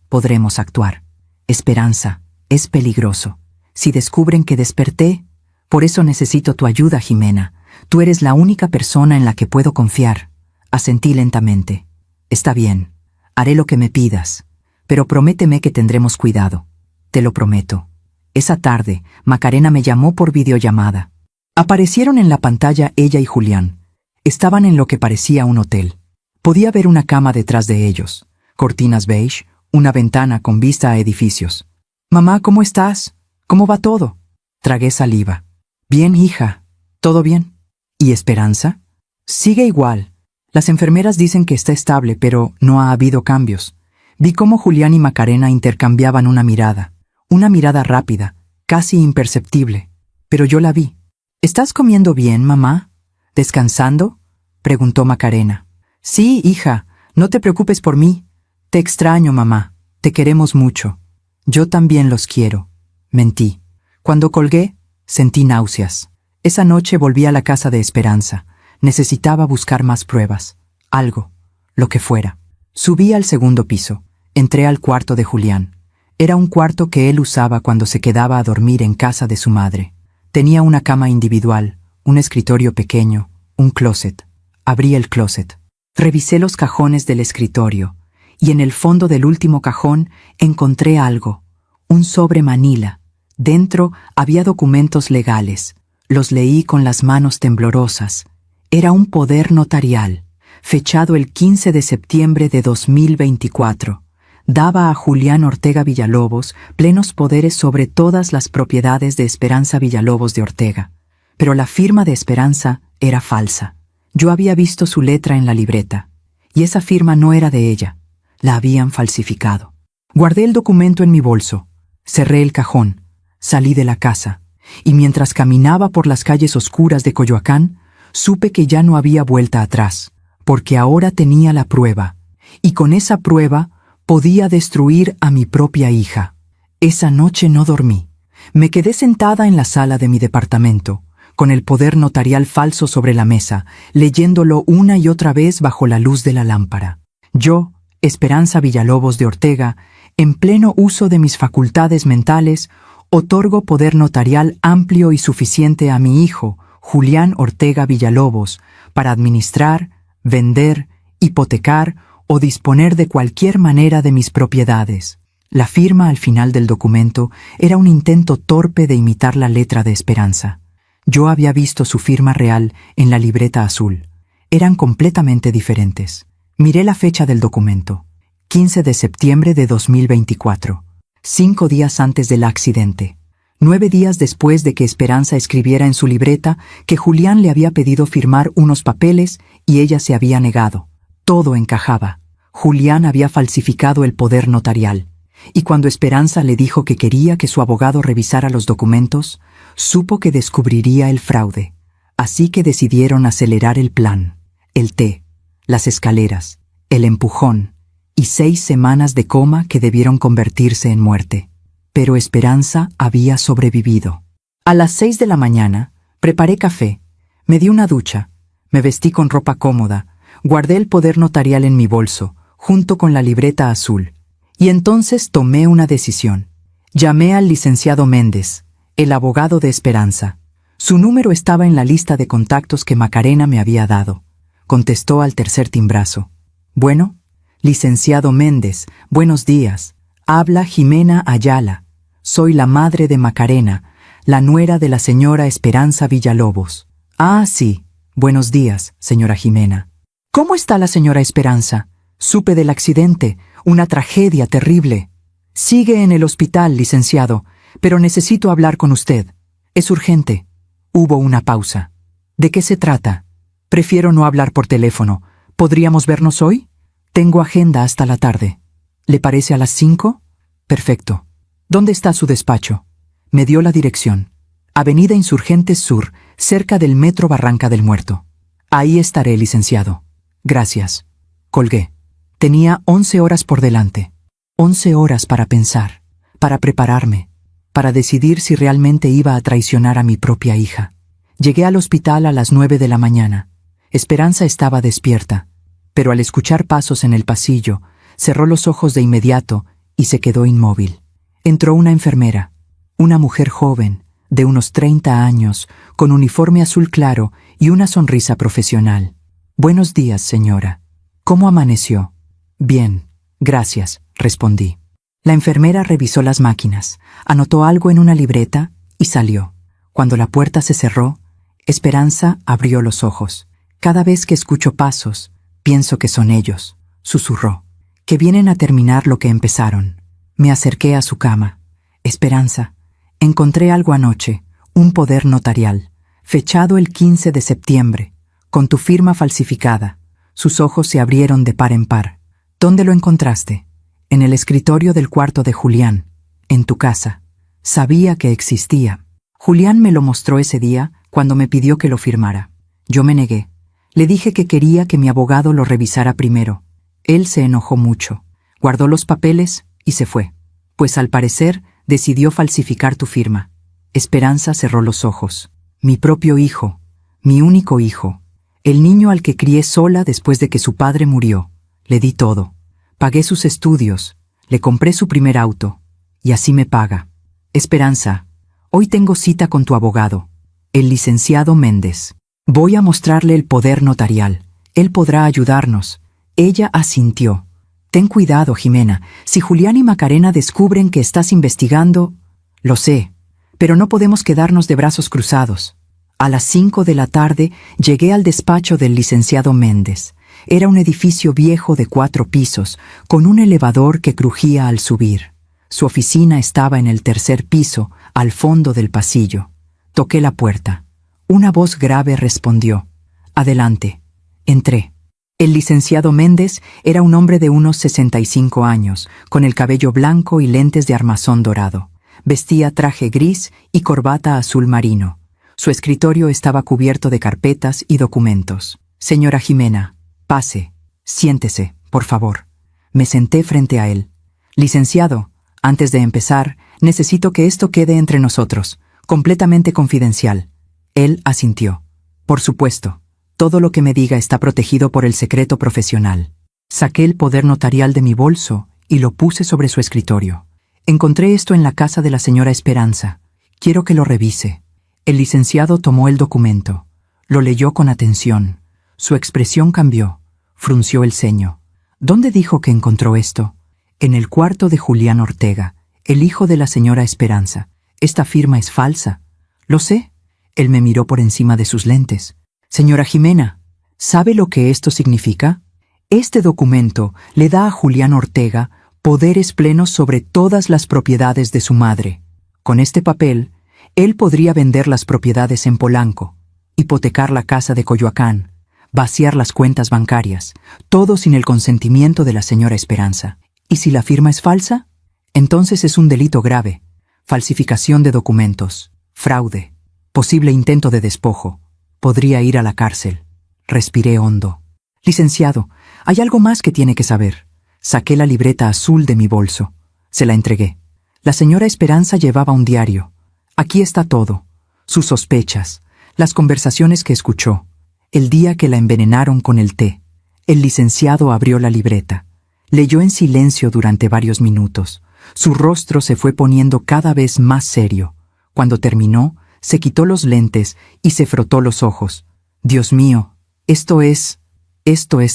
podremos actuar. Esperanza, es peligroso. Si descubren que desperté, por eso necesito tu ayuda, Jimena. Tú eres la única persona en la que puedo confiar. Asentí lentamente. Está bien, haré lo que me pidas, pero prométeme que tendremos cuidado. Te lo prometo. Esa tarde, Macarena me llamó por videollamada. Aparecieron en la pantalla ella y Julián. Estaban en lo que parecía un hotel. Podía ver una cama detrás de ellos, cortinas beige, una ventana con vista a edificios. «Mamá, ¿cómo estás? ¿Cómo va todo?» Tragué saliva. «Bien, hija. ¿Todo bien?» «¿Y Esperanza?» «Sigue igual. Las enfermeras dicen que está estable, pero no ha habido cambios». Vi cómo Julián y Macarena intercambiaban una mirada rápida, casi imperceptible, pero yo la vi. «¿Estás comiendo bien, mamá? ¿Descansando?», preguntó Macarena. «Sí, hija, no te preocupes por mí. Te extraño, mamá. Te queremos mucho». «Yo también los quiero», mentí. Cuando colgué, sentí náuseas. Esa noche volví a la casa de Esperanza. Necesitaba buscar más pruebas. Algo, lo que fuera. Subí al segundo piso. Entré al cuarto de Julián. Era un cuarto que él usaba cuando se quedaba a dormir en casa de su madre. Tenía una cama individual, un escritorio pequeño, un closet. Abrí el closet. Revisé los cajones del escritorio, y en el fondo del último cajón encontré algo, un sobre manila. Dentro había documentos legales. Los leí con las manos temblorosas. Era un poder notarial, fechado el 15 de septiembre de 2024. Daba a Julián Ortega Villalobos plenos poderes sobre todas las propiedades de Esperanza Villalobos de Ortega. Pero la firma de Esperanza era falsa. Yo había visto su letra en la libreta, y esa firma no era de ella. La habían falsificado. Guardé el documento en mi bolso, cerré el cajón, salí de la casa, y mientras caminaba por las calles oscuras de Coyoacán, supe que ya no había vuelta atrás, porque ahora tenía la prueba, y con esa prueba podía destruir a mi propia hija. Esa noche no dormí. Me quedé sentada en la sala de mi departamento, con el poder notarial falso sobre la mesa, leyéndolo una y otra vez bajo la luz de la lámpara. Yo, Esperanza Villalobos de Ortega, en pleno uso de mis facultades mentales, otorgo poder notarial amplio y suficiente a mi hijo, Julián Ortega Villalobos, para administrar, vender, hipotecar o disponer de cualquier manera de mis propiedades. La firma al final del documento era un intento torpe de imitar la letra de Esperanza. Yo había visto su firma real en la libreta azul. Eran completamente diferentes. Miré la fecha del documento. 15 de septiembre de 2024. 5 días antes del accidente. 9 días después de que Esperanza escribiera en su libreta que Julián le había pedido firmar unos papeles y ella se había negado. Todo encajaba. Julián había falsificado el poder notarial. Y cuando Esperanza le dijo que quería que su abogado revisara los documentos, supo que descubriría el fraude. Así que decidieron acelerar el plan. El té, las escaleras, el empujón y 6 semanas de coma que debieron convertirse en muerte. Pero Esperanza había sobrevivido. A las 6 de la mañana, preparé café, me di una ducha, me vestí con ropa cómoda, guardé el poder notarial en mi bolso, junto con la libreta azul. Y entonces tomé una decisión. Llamé al licenciado Méndez, el abogado de Esperanza. Su número estaba en la lista de contactos que Macarena me había dado. Contestó al tercer timbrazo. «Bueno, licenciado Méndez, buenos días. Habla Jimena Ayala. Soy la madre de Macarena, la nuera de la señora Esperanza Villalobos». «Ah, sí. Buenos días, señora Jimena». «¿Cómo está la señora Esperanza? Supe del accidente, una tragedia terrible». «Sigue en el hospital, licenciado, pero necesito hablar con usted. Es urgente». Hubo una pausa. «¿De qué se trata?» «Prefiero no hablar por teléfono. ¿Podríamos vernos hoy? Tengo agenda hasta la tarde». «¿Le parece a las 5? Perfecto». ¿Dónde está su despacho? Me dio la dirección. Avenida Insurgentes Sur, cerca del Metro Barranca del Muerto. Ahí estaré, licenciado. Gracias. Colgué. Tenía 11 horas por delante. 11 horas para pensar, para prepararme, para decidir si realmente iba a traicionar a mi propia hija. Llegué al hospital a las 9 de la mañana. Esperanza estaba despierta, pero al escuchar pasos en el pasillo, cerró los ojos de inmediato y se quedó inmóvil. Entró una enfermera, una mujer joven, de unos 30 años, con uniforme azul claro y una sonrisa profesional. «Buenos días, señora. ¿Cómo amaneció?» «Bien, gracias», respondí. La enfermera revisó las máquinas, anotó algo en una libreta y salió. Cuando la puerta se cerró, Esperanza abrió los ojos. «Cada vez que escucho pasos, pienso que son ellos», susurró. «Que vienen a terminar lo que empezaron». Me acerqué a su cama. «Esperanza, encontré algo anoche, un poder notarial, fechado el 15 de septiembre, con tu firma falsificada». Sus ojos se abrieron de par en par. «¿Dónde lo encontraste?» «En el escritorio del cuarto de Julián, en tu casa». Sabía que existía. Julián me lo mostró ese día cuando me pidió que lo firmara. Yo me negué. Le dije que quería que mi abogado lo revisara primero. Él se enojó mucho, guardó los papeles y se fue. Pues al parecer decidió falsificar tu firma. Esperanza cerró los ojos. Mi propio hijo, mi único hijo, el niño al que crié sola después de que su padre murió. Le di todo. Pagué sus estudios, le compré su primer auto, y así me paga. Esperanza, hoy tengo cita con tu abogado, el licenciado Méndez. Voy a mostrarle el poder notarial. Él podrá ayudarnos. Ella asintió. Ten cuidado, Jimena. Si Julián y Macarena descubren que estás investigando... Lo sé, pero no podemos quedarnos de brazos cruzados. A las 5 de la tarde llegué al despacho del licenciado Méndez. Era un edificio viejo de 4 pisos, con un elevador que crujía al subir. Su oficina estaba en el 3er piso, al fondo del pasillo. Toqué la puerta. Una voz grave respondió. «Adelante». Entré. El licenciado Méndez era un hombre de unos 65 años, con el cabello blanco y lentes de armazón dorado. Vestía traje gris y corbata azul marino. Su escritorio estaba cubierto de carpetas y documentos. «Señora Jimena, pase, siéntese, por favor». Me senté frente a él. «Licenciado, antes de empezar, necesito que esto quede entre nosotros, completamente confidencial». Él asintió. «Por supuesto. Todo lo que me diga está protegido por el secreto profesional». Saqué el poder notarial de mi bolso y lo puse sobre su escritorio. «Encontré esto en la casa de la señora Esperanza. Quiero que lo revise». El licenciado tomó el documento. Lo leyó con atención. Su expresión cambió. Frunció el ceño. «¿Dónde dijo que encontró esto?» «En el cuarto de Julián Ortega, el hijo de la señora Esperanza. Esta firma es falsa». «Lo sé». Él me miró por encima de sus lentes. «Señora Jimena, ¿sabe lo que esto significa? Este documento le da a Julián Ortega poderes plenos sobre todas las propiedades de su madre. Con este papel, él podría vender las propiedades en Polanco, hipotecar la casa de Coyoacán, vaciar las cuentas bancarias, todo sin el consentimiento de la señora Esperanza. ¿Y si la firma es falsa? Entonces es un delito grave: falsificación de documentos, fraude, posible intento de despojo. Podría ir a la cárcel». Respiré hondo. «Licenciado, hay algo más que tiene que saber». Saqué la libreta azul de mi bolso. Se la entregué. La señora Esperanza llevaba un diario. Aquí está todo. Sus sospechas, las conversaciones que escuchó, el día que la envenenaron con el té. El licenciado abrió la libreta. Leyó en silencio durante varios minutos. Su rostro se fue poniendo cada vez más serio. Cuando terminó, se quitó los lentes y se frotó los ojos. «Dios mío, esto es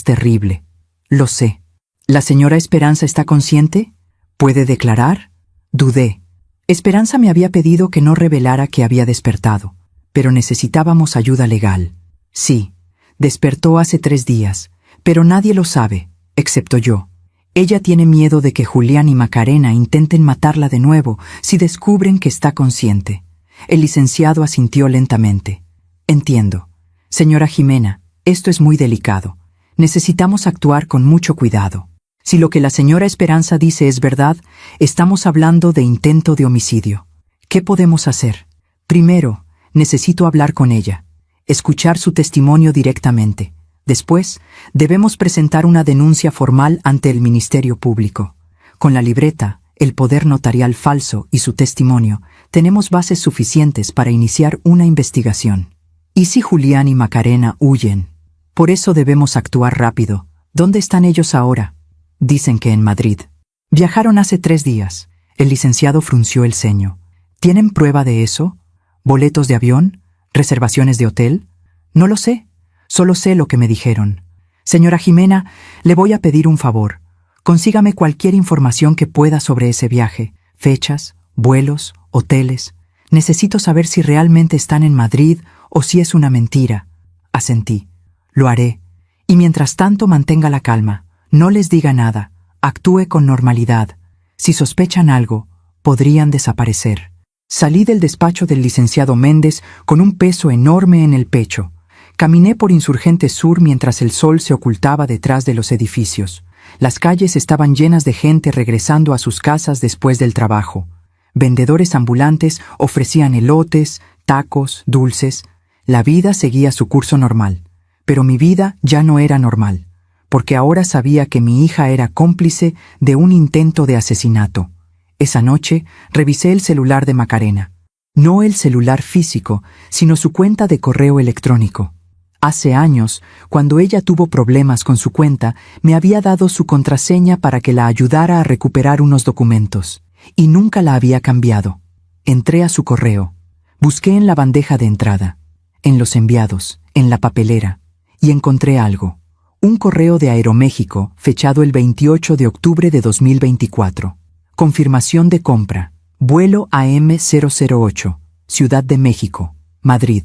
terrible. Lo sé». «¿La señora Esperanza está consciente? ¿Puede declarar?» Dudé. Esperanza me había pedido que no revelara que había despertado, pero necesitábamos ayuda legal. Sí, despertó hace 3 días, pero nadie lo sabe, excepto yo. Ella tiene miedo de que Julián y Macarena intenten matarla de nuevo si descubren que está consciente. El licenciado asintió lentamente. «Entiendo. Señora Jimena, esto es muy delicado. Necesitamos actuar con mucho cuidado. Si lo que la señora Esperanza dice es verdad, estamos hablando de intento de homicidio. ¿Qué podemos hacer? Primero, necesito hablar con ella, escuchar su testimonio directamente. Después, debemos presentar una denuncia formal ante el Ministerio Público. Con la libreta, el poder notarial falso y su testimonio, tenemos bases suficientes para iniciar una investigación. ¿Y si Julián y Macarena huyen? Por eso debemos actuar rápido. ¿Dónde están ellos ahora? Dicen que en Madrid. Viajaron hace 3 días. El licenciado frunció el ceño. ¿Tienen prueba de eso? ¿Boletos de avión? ¿Reservaciones de hotel? No lo sé. Solo sé lo que me dijeron. Señora Jimena, le voy a pedir un favor. Consígame cualquier información que pueda sobre ese viaje. Fechas, vuelos, hoteles. Necesito saber si realmente están en Madrid o si es una mentira. Asentí. Lo haré. Y mientras tanto mantenga la calma. No les diga nada. Actúe con normalidad. Si sospechan algo, podrían desaparecer. Salí del despacho del licenciado Méndez con un peso enorme en el pecho. Caminé por Insurgente Sur mientras el sol se ocultaba detrás de los edificios. Las calles estaban llenas de gente regresando a sus casas después del trabajo. Vendedores ambulantes ofrecían elotes, tacos, dulces. La vida seguía su curso normal. Pero mi vida ya no era normal, porque ahora sabía que mi hija era cómplice de un intento de asesinato. Esa noche revisé el celular de Macarena. No el celular físico, sino su cuenta de correo electrónico. Hace años, cuando ella tuvo problemas con su cuenta, me había dado su contraseña para que la ayudara a recuperar unos documentos, y nunca la había cambiado. Entré a su correo. Busqué en la bandeja de entrada, en los enviados, en la papelera, y encontré algo. Un correo de Aeroméxico, fechado el 28 de octubre de 2024. Confirmación de compra. Vuelo AM008, Ciudad de México, Madrid.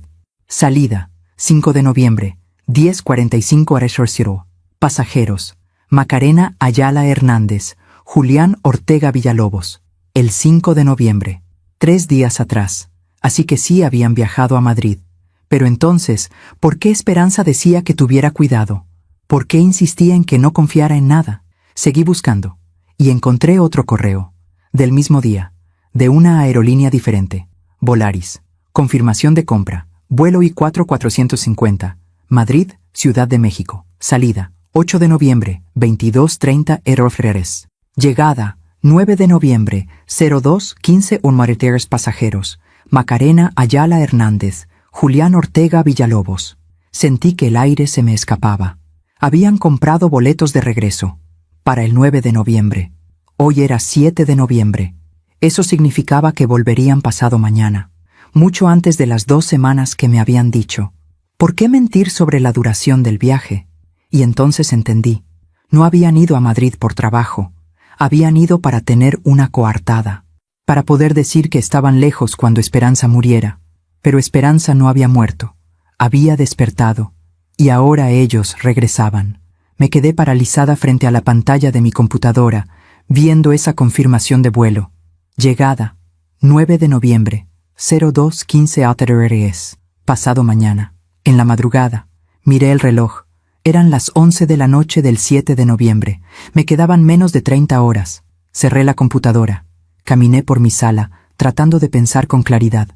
Salida, 5 de noviembre, 10:45 horas. Pasajeros, Macarena Ayala Hernández, Julián Ortega Villalobos. El 5 de noviembre, 3 días atrás. Así que sí habían viajado a Madrid. Pero entonces, ¿por qué Esperanza decía que tuviera cuidado? ¿Por qué insistía en que no confiara en nada? Seguí buscando, y encontré otro correo, del mismo día, de una aerolínea diferente, Volaris. Confirmación de compra, vuelo I-450, Madrid, Ciudad de México. Salida, 8 de noviembre, 22:30 horas. Llegada, 9 de noviembre, 02:15 horas. Pasajeros, Macarena Ayala Hernández, Julián Ortega Villalobos. Sentí que el aire se me escapaba. Habían comprado boletos de regreso, para el 9 de noviembre. Hoy era 7 de noviembre. Eso significaba que volverían pasado mañana, mucho antes de las 2 semanas que me habían dicho. ¿Por qué mentir sobre la duración del viaje? Y entonces entendí. No habían ido a Madrid por trabajo. Habían ido para tener una coartada, para poder decir que estaban lejos cuando Esperanza muriera. Pero Esperanza no había muerto. Había despertado. Y ahora ellos regresaban. Me quedé paralizada frente a la pantalla de mi computadora, viendo esa confirmación de vuelo. Llegada, 9 de noviembre, 02:15 horas. Pasado mañana. En la madrugada, miré el reloj. Eran las 11 de la noche del 7 de noviembre. Me quedaban menos de 30 horas. Cerré la computadora. Caminé por mi sala, tratando de pensar con claridad.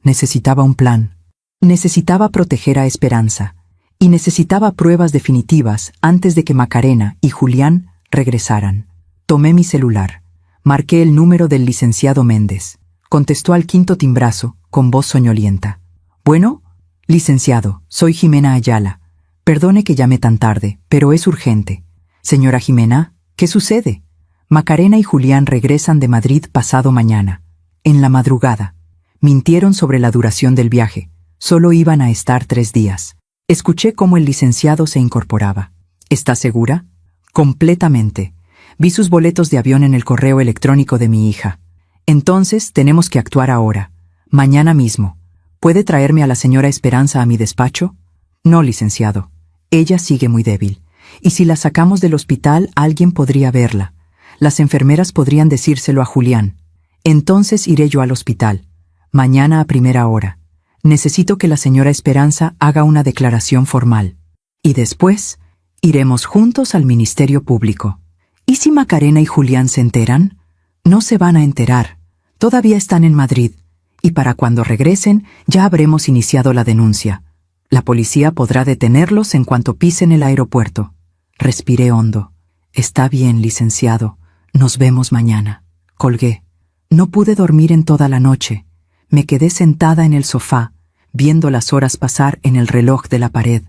Necesitaba un plan. Necesitaba proteger a Esperanza. Y necesitaba pruebas definitivas antes de que Macarena y Julián regresaran. Tomé mi celular. Marqué el número del licenciado Méndez. Contestó al 5º timbrazo, con voz soñolienta. «Bueno, licenciado, soy Jimena Ayala. Perdone que llame tan tarde, pero es urgente. Señora Jimena, ¿qué sucede? Macarena y Julián regresan de Madrid pasado mañana. En la madrugada. Mintieron sobre la duración del viaje. Solo iban a estar 3 días. Escuché cómo el licenciado se incorporaba. ¿Está segura? Completamente. Vi sus boletos de avión en el correo electrónico de mi hija. Entonces tenemos que actuar ahora. Mañana mismo. ¿Puede traerme a la señora Esperanza a mi despacho? No, licenciado. Ella sigue muy débil. Y si la sacamos del hospital, alguien podría verla. Las enfermeras podrían decírselo a Julián. Entonces iré yo al hospital. Mañana a primera hora. Necesito que la señora Esperanza haga una declaración formal. Y después, iremos juntos al Ministerio Público. ¿Y ¿Y si Macarena y Julián se enteran? No se van a enterar. Todavía están en Madrid. Y para cuando regresen, ya habremos iniciado la denuncia. La policía podrá detenerlos en cuanto pisen el aeropuerto. Respiré hondo. Está bien, licenciado. Nos vemos mañana. Colgué. No pude dormir en toda la noche. Me quedé sentada en el sofá, viendo las horas pasar en el reloj de la pared.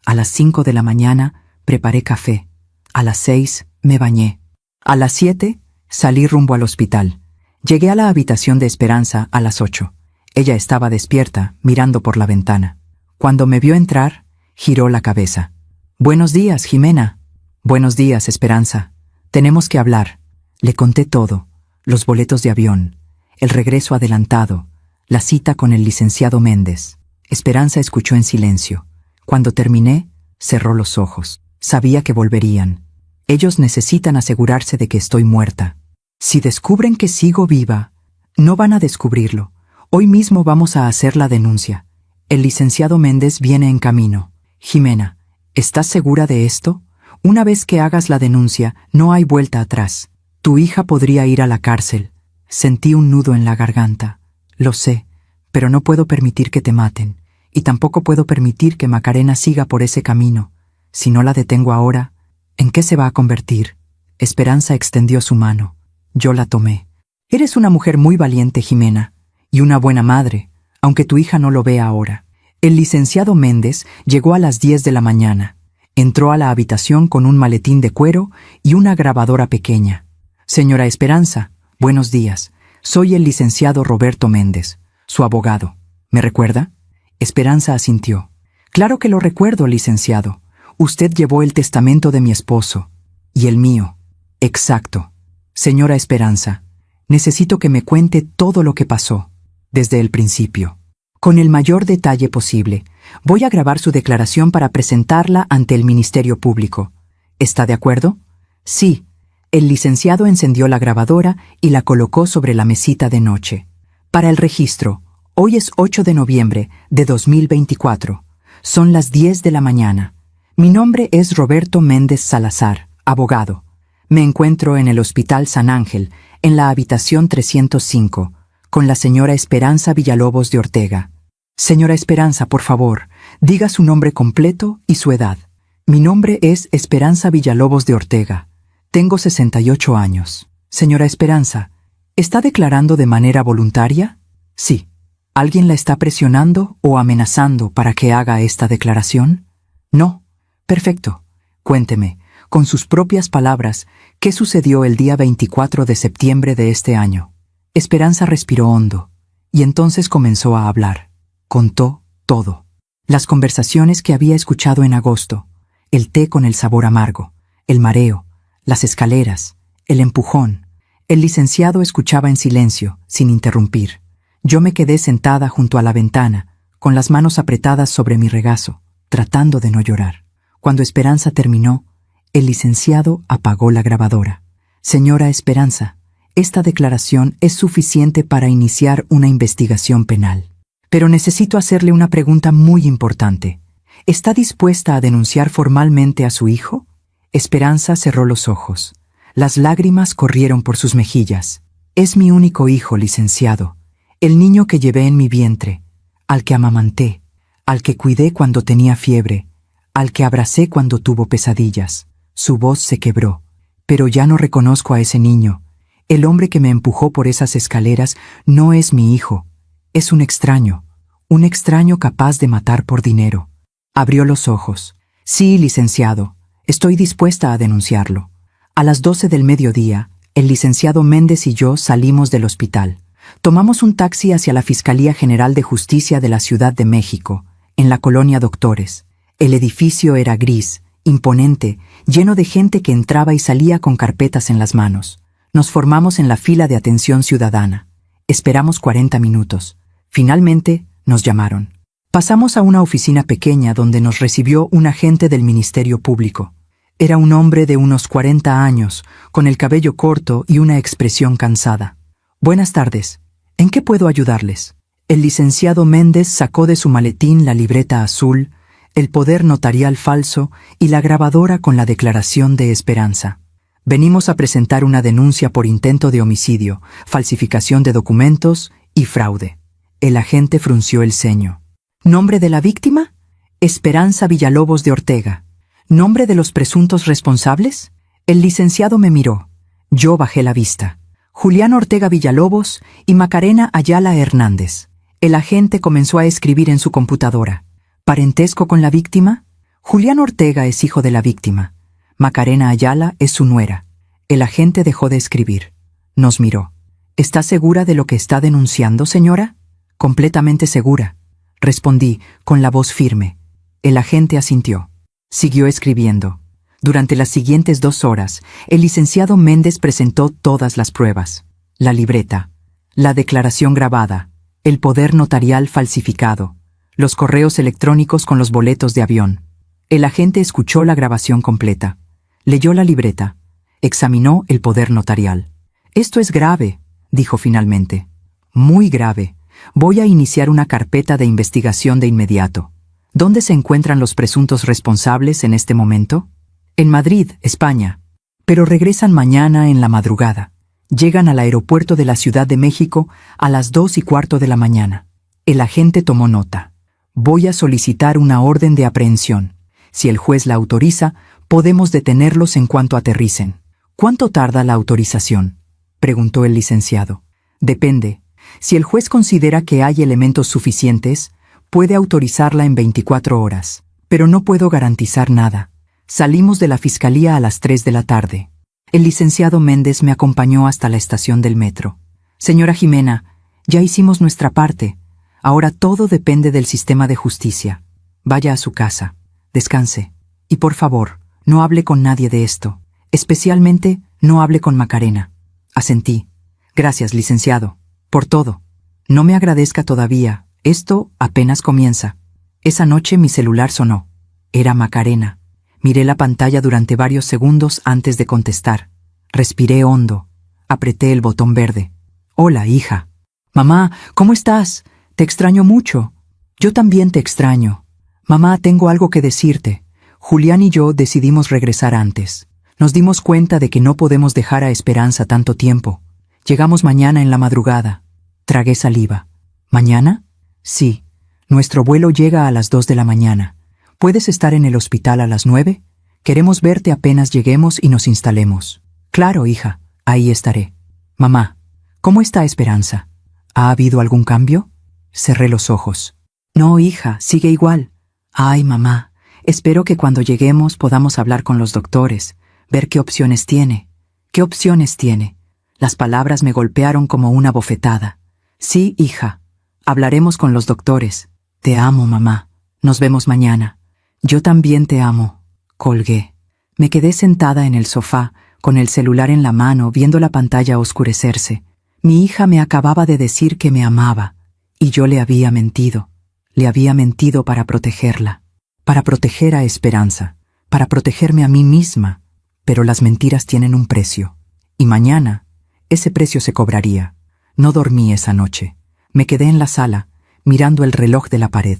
A las 5 de la mañana preparé café. A las 6 me bañé. A las 7 salí rumbo al hospital. Llegué a la habitación de Esperanza a las 8. Ella estaba despierta, mirando por la ventana. Cuando me vio entrar, giró la cabeza. «Buenos días, Jimena». «Buenos días, Esperanza. Tenemos que hablar». Le conté todo, los boletos de avión, el regreso adelantado, la cita con el licenciado Méndez. Esperanza escuchó en silencio. Cuando terminé, cerró los ojos. Sabía que volverían. Ellos necesitan asegurarse de que estoy muerta. Si descubren que sigo viva, no van a descubrirlo. Hoy mismo vamos a hacer la denuncia. El licenciado Méndez viene en camino. Jimena, ¿estás segura de esto? Una vez que hagas la denuncia, no hay vuelta atrás. Tu hija podría ir a la cárcel. Sentí un nudo en la garganta. Lo sé, pero no puedo permitir que te maten. Y tampoco puedo permitir que Macarena siga por ese camino. Si no la detengo ahora, ¿en qué se va a convertir? Esperanza extendió su mano. Yo la tomé. Eres una mujer muy valiente, Jimena, y una buena madre, aunque tu hija no lo vea ahora. El licenciado Méndez llegó a las 10 de la mañana. Entró a la habitación con un maletín de cuero y una grabadora pequeña. «Señora Esperanza, buenos días. Soy el licenciado Roberto Méndez, su abogado. ¿Me recuerda?» Esperanza asintió. «Claro que lo recuerdo, licenciado. Usted llevó el testamento de mi esposo. Y el mío. Exacto. Señora Esperanza, necesito que me cuente todo lo que pasó, desde el principio. Con el mayor detalle posible. Voy a grabar su declaración para presentarla ante el Ministerio Público. ¿Está de acuerdo?» «Sí». El licenciado encendió la grabadora y la colocó sobre la mesita de noche. «Para el registro, hoy es 8 de noviembre de 2024. Son las 10 de la mañana. Mi nombre es Roberto Méndez Salazar, abogado. Me encuentro en el Hospital San Ángel, en la habitación 305, con la señora Esperanza Villalobos de Ortega. Señora Esperanza, por favor, diga su nombre completo y su edad». «Mi nombre es Esperanza Villalobos de Ortega. Tengo 68 años. Señora Esperanza, ¿está declarando de manera voluntaria?» «Sí». ¿Alguien la está presionando o amenazando para que haga esta declaración?» «No». «Perfecto. Cuénteme, con sus propias palabras, ¿qué sucedió el día 24 de septiembre de este año?» Esperanza respiró hondo, y entonces comenzó a hablar. Contó todo. Las conversaciones que había escuchado en agosto, el té con el sabor amargo, el mareo, las escaleras, el empujón. El licenciado escuchaba en silencio, sin interrumpir. Yo me quedé sentada junto a la ventana, con las manos apretadas sobre mi regazo, tratando de no llorar. Cuando Esperanza terminó, el licenciado apagó la grabadora. «Señora Esperanza, esta declaración es suficiente para iniciar una investigación penal. Pero necesito hacerle una pregunta muy importante. ¿Está dispuesta a denunciar formalmente a su hijo?» Esperanza cerró los ojos. Las lágrimas corrieron por sus mejillas. «Es mi único hijo, licenciado. El niño que llevé en mi vientre, al que amamanté, al que cuidé cuando tenía fiebre, al que abracé cuando tuvo pesadillas». Su voz se quebró. «Pero ya no reconozco a ese niño. El hombre que me empujó por esas escaleras no es mi hijo. Es un extraño capaz de matar por dinero». Abrió los ojos. «Sí, licenciado. Estoy dispuesta a denunciarlo». A las 12 del mediodía, el licenciado Méndez y yo salimos del hospital. Tomamos un taxi hacia la Fiscalía General de Justicia de la Ciudad de México, en la colonia Doctores. El edificio era gris, imponente, lleno de gente que entraba y salía con carpetas en las manos. Nos formamos en la fila de atención ciudadana. Esperamos 40 minutos. Finalmente, nos llamaron. Pasamos a una oficina pequeña donde nos recibió un agente del Ministerio Público. Era un hombre de unos 40 años, con el cabello corto y una expresión cansada. «Buenas tardes. ¿En qué puedo ayudarles?» El licenciado Méndez sacó de su maletín la libreta azul, el poder notarial falso y la grabadora con la declaración de Esperanza. Venimos a presentar una denuncia por intento de homicidio, falsificación de documentos y fraude. El agente frunció el ceño. ¿Nombre de la víctima? Esperanza Villalobos de Ortega. ¿Nombre de los presuntos responsables? El licenciado me miró. Yo bajé la vista. Julián Ortega Villalobos y Macarena Ayala Hernández. El agente comenzó a escribir en su computadora. ¿Parentesco con la víctima? Julián Ortega es hijo de la víctima. Macarena Ayala es su nuera. El agente dejó de escribir. Nos miró. ¿Está segura de lo que está denunciando, señora? Completamente segura. Respondí, con la voz firme. El agente asintió. Siguió escribiendo. Durante las siguientes 2 horas, el licenciado Méndez presentó todas las pruebas. La libreta, la declaración grabada, el poder notarial falsificado, los correos electrónicos con los boletos de avión. El agente escuchó la grabación completa. Leyó la libreta. Examinó el poder notarial. Esto es grave, dijo finalmente. Muy grave. Voy a iniciar una carpeta de investigación de inmediato. ¿Dónde se encuentran los presuntos responsables en este momento? En Madrid, España. Pero regresan mañana en la madrugada. Llegan al aeropuerto de la Ciudad de México a las 2:15 de la mañana. El agente tomó nota. Voy a solicitar una orden de aprehensión. Si el juez la autoriza, podemos detenerlos en cuanto aterricen. ¿Cuánto tarda la autorización?, preguntó el licenciado. Depende. Si el juez considera que hay elementos suficientes, puede autorizarla en 24 horas. Pero no puedo garantizar nada. Salimos de la fiscalía a las 3 de la tarde. El licenciado Méndez me acompañó hasta la estación del metro. Señora Jimena, ya hicimos nuestra parte. Ahora todo depende del sistema de justicia. Vaya a su casa. Descanse. Y por favor, no hable con nadie de esto. Especialmente, no hable con Macarena. Asentí. Gracias, licenciado. Por todo. No me agradezca todavía. Esto apenas comienza. Esa noche mi celular sonó. Era Macarena. Miré la pantalla durante varios segundos antes de contestar. Respiré hondo. Apreté el botón verde. Hola, hija. Mamá, ¿cómo estás? Te extraño mucho. Yo también te extraño. Mamá, tengo algo que decirte. Julián y yo decidimos regresar antes. Nos dimos cuenta de que no podemos dejar a Esperanza tanto tiempo. Llegamos mañana en la madrugada. Tragué saliva. ¿Mañana? Sí. Nuestro vuelo llega a las 2 de la mañana. ¿Puedes estar en el hospital a las 9? Queremos verte apenas lleguemos y nos instalemos. Claro, hija. Ahí estaré. Mamá, ¿cómo está Esperanza? ¿Ha habido algún cambio? Cerré los ojos. No, hija, sigue igual. Ay, mamá, espero que cuando lleguemos podamos hablar con los doctores, ver qué opciones tiene. ¿Qué opciones tiene? Las palabras me golpearon como una bofetada. Sí, hija, hablaremos con los doctores. Te amo, mamá. Nos vemos mañana. Yo también te amo. Colgué. Me quedé sentada en el sofá, con el celular en la mano, viendo la pantalla oscurecerse. Mi hija me acababa de decir que me amaba, y yo le había mentido. Le había mentido para protegerla, para proteger a Esperanza, para protegerme a mí misma. Pero las mentiras tienen un precio. Y mañana, ese precio se cobraría. No dormí esa noche. Me quedé en la sala, mirando el reloj de la pared.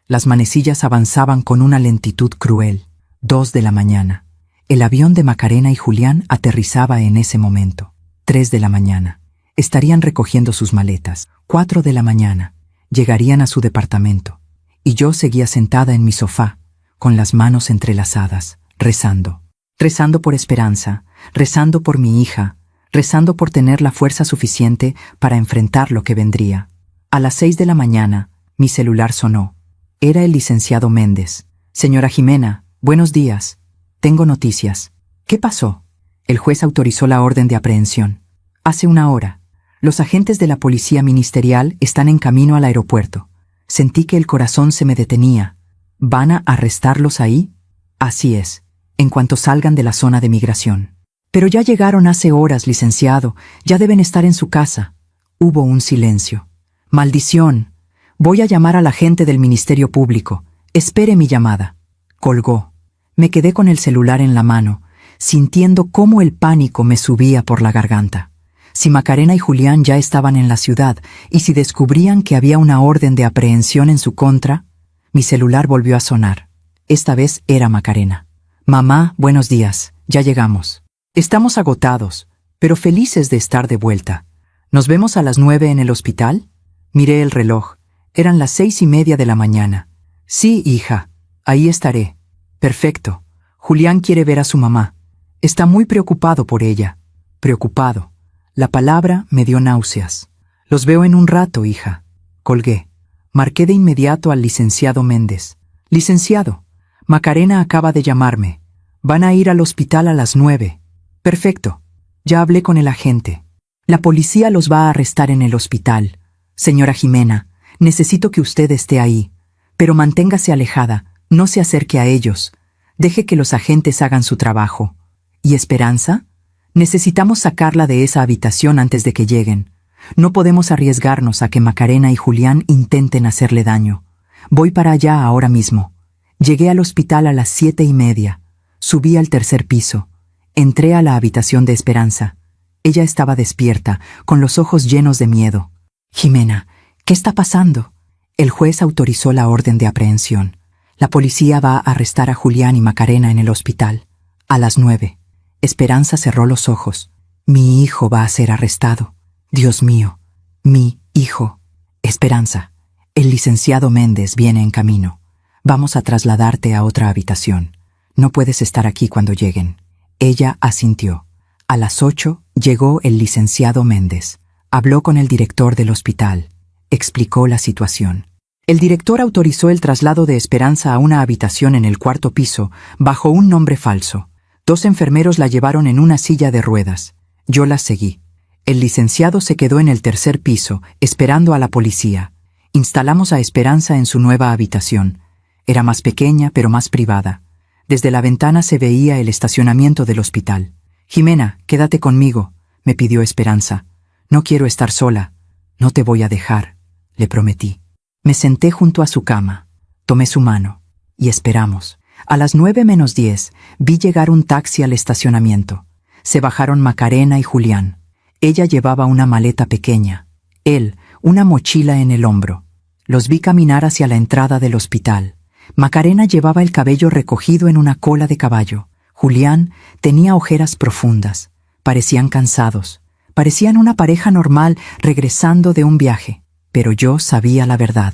Las manecillas avanzaban con una lentitud cruel. 2 de la mañana. El avión de Macarena y Julián aterrizaba en ese momento. 3 de la mañana. Estarían recogiendo sus maletas. 4 de la mañana. Llegarían a su departamento. Y yo seguía sentada en mi sofá, con las manos entrelazadas, rezando. Rezando por Esperanza, rezando por mi hija, rezando por tener la fuerza suficiente para enfrentar lo que vendría. A las 6 de la mañana, mi celular sonó. Era el licenciado Méndez. Señora Jimena, buenos días. Tengo noticias. ¿Qué pasó? El juez autorizó la orden de aprehensión. Hace 1 hora. Los agentes de la policía ministerial están en camino al aeropuerto. Sentí que el corazón se me detenía. ¿Van a arrestarlos ahí? Así es, en cuanto salgan de la zona de migración. Pero ya llegaron hace horas, licenciado. Ya deben estar en su casa. Hubo un silencio. Maldición. Voy a llamar al agente del Ministerio Público. Espere mi llamada. Colgó. Me quedé con el celular en la mano, sintiendo cómo el pánico me subía por la garganta. Si Macarena y Julián ya estaban en la ciudad, y si descubrían que había una orden de aprehensión en su contra, mi celular volvió a sonar. Esta vez era Macarena. Mamá, buenos días. Ya llegamos. Estamos agotados, pero felices de estar de vuelta. ¿Nos vemos a las 9 en el hospital? Miré el reloj. Eran las 6:30 de la mañana. Sí, hija, ahí estaré. Perfecto. Julián quiere ver a su mamá. Está muy preocupado por ella. Preocupado. La palabra me dio náuseas. Los veo en un rato, hija. Colgué. Marqué de inmediato al licenciado Méndez. Licenciado, Macarena acaba de llamarme. Van a ir al hospital a las 9. Perfecto. Ya hablé con el agente. La policía los va a arrestar en el hospital. Señora Jimena, necesito que usted esté ahí. Pero manténgase alejada, no se acerque a ellos. Deje que los agentes hagan su trabajo. ¿Y Esperanza? Necesitamos sacarla de esa habitación antes de que lleguen. No podemos arriesgarnos a que Macarena y Julián intenten hacerle daño. Voy para allá ahora mismo. Llegué al hospital a las 7:30. Subí al tercer piso. Entré a la habitación de Esperanza. Ella estaba despierta, con los ojos llenos de miedo. Jimena, ¿qué está pasando? El juez autorizó la orden de aprehensión. La policía va a arrestar a Julián y Macarena en el hospital. A las 9. Esperanza cerró los ojos. Mi hijo va a ser arrestado. Dios mío, mi hijo. Esperanza, el licenciado Méndez viene en camino. Vamos a trasladarte a otra habitación. No puedes estar aquí cuando lleguen. Ella asintió. A las 8 llegó el licenciado Méndez. Habló con el director del hospital. Explicó la situación. El director autorizó el traslado de Esperanza a una habitación en el cuarto piso, bajo un nombre falso. 2 enfermeros la llevaron en una silla de ruedas. Yo las seguí. El licenciado se quedó en el tercer piso, esperando a la policía. Instalamos a Esperanza en su nueva habitación. Era más pequeña, pero más privada. Desde la ventana se veía el estacionamiento del hospital. Jimena, quédate conmigo, me pidió Esperanza. No quiero estar sola. No te voy a dejar, le prometí. Me senté junto a su cama. Tomé su mano. Y esperamos. A las 9:10 vi llegar un taxi al estacionamiento. Se bajaron Macarena y Julián. Ella llevaba una maleta pequeña. Él, una mochila en el hombro. Los vi caminar hacia la entrada del hospital. Macarena llevaba el cabello recogido en una cola de caballo. Julián tenía ojeras profundas. Parecían cansados. Parecían una pareja normal regresando de un viaje. Pero yo sabía la verdad.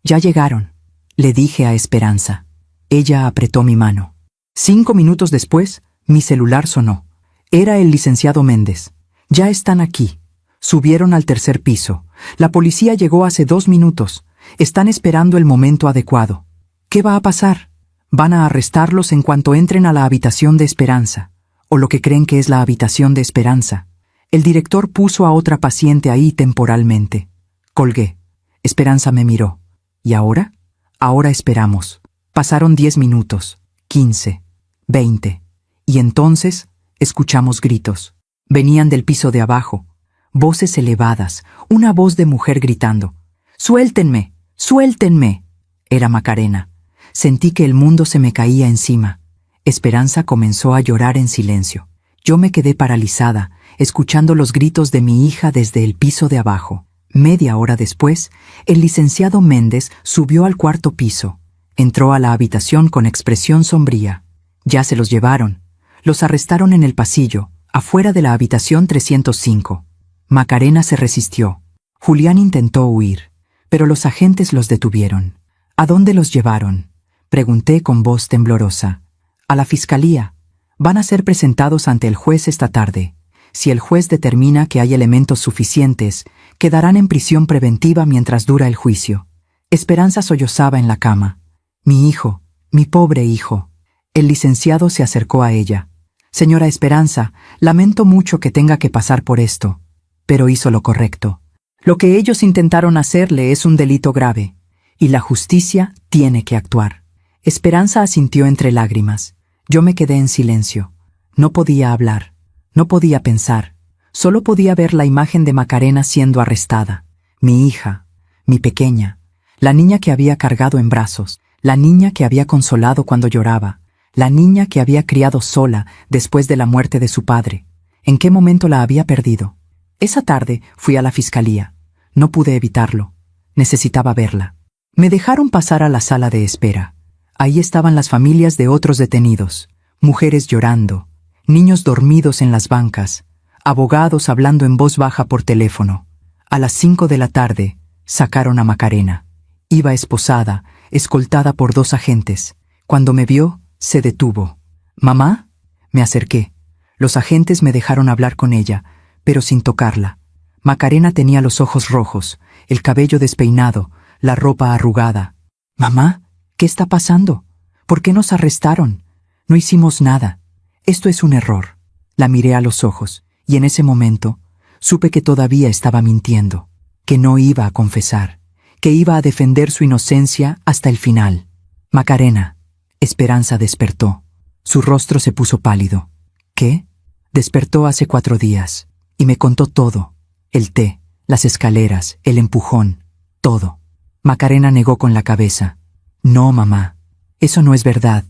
Ya llegaron, le dije a Esperanza. Ella apretó mi mano. 5 minutos después, mi celular sonó. Era el licenciado Méndez. Ya están aquí. Subieron al tercer piso. La policía llegó hace 2 minutos. Están esperando el momento adecuado. ¿Qué va a pasar? Van a arrestarlos en cuanto entren a la habitación de Esperanza, o lo que creen que es la habitación de Esperanza. El director puso a otra paciente ahí temporalmente. Colgué. Esperanza me miró. ¿Y ahora? Ahora esperamos. Pasaron 10 minutos, 15, 20. Y entonces escuchamos gritos. Venían del piso de abajo. Voces elevadas, una voz de mujer gritando. ¡Suéltenme! ¡Suéltenme! Era Macarena. Sentí que el mundo se me caía encima. Esperanza comenzó a llorar en silencio. Yo me quedé paralizada, escuchando los gritos de mi hija desde el piso de abajo. Media hora después, el licenciado Méndez subió al cuarto piso. Entró a la habitación con expresión sombría. Ya se los llevaron. Los arrestaron en el pasillo, afuera de la habitación 305. Macarena se resistió. Julián intentó huir, pero los agentes los detuvieron. ¿A dónde los llevaron?, pregunté con voz temblorosa. A la fiscalía. Van a ser presentados ante el juez esta tarde. Si el juez determina que hay elementos suficientes, quedarán en prisión preventiva mientras dura el juicio. Esperanza sollozaba en la cama. Mi hijo, mi pobre hijo. El licenciado se acercó a ella. Señora Esperanza, lamento mucho que tenga que pasar por esto. Pero hizo lo correcto. Lo que ellos intentaron hacerle es un delito grave, y la justicia tiene que actuar. Esperanza asintió entre lágrimas. Yo me quedé en silencio. No podía hablar. No podía pensar. Solo podía ver la imagen de Macarena siendo arrestada. Mi hija, mi pequeña, la niña que había cargado en brazos, la niña que había consolado cuando lloraba, la niña que había criado sola después de la muerte de su padre. ¿En qué momento la había perdido? Esa tarde fui a la fiscalía. No pude evitarlo. Necesitaba verla. Me dejaron pasar a la sala de espera. Ahí estaban las familias de otros detenidos, mujeres llorando, niños dormidos en las bancas, abogados hablando en voz baja por teléfono. A las 5 de la tarde, sacaron a Macarena. Iba esposada, escoltada por 2 agentes. Cuando me vio, se detuvo. «¿Mamá?» Me acerqué. Los agentes me dejaron hablar con ella, pero sin tocarla. Macarena tenía los ojos rojos, el cabello despeinado, la ropa arrugada. «Mamá, ¿qué está pasando? ¿Por qué nos arrestaron? No hicimos nada. Esto es un error». La miré a los ojos, y en ese momento supe que todavía estaba mintiendo, que no iba a confesar, que iba a defender su inocencia hasta el final. «Macarena». Esperanza despertó. Su rostro se puso pálido. «¿Qué?» Despertó hace 4 días, y me contó todo. El té, las escaleras, el empujón, todo. Macarena negó con la cabeza. «No, mamá. Eso no es verdad.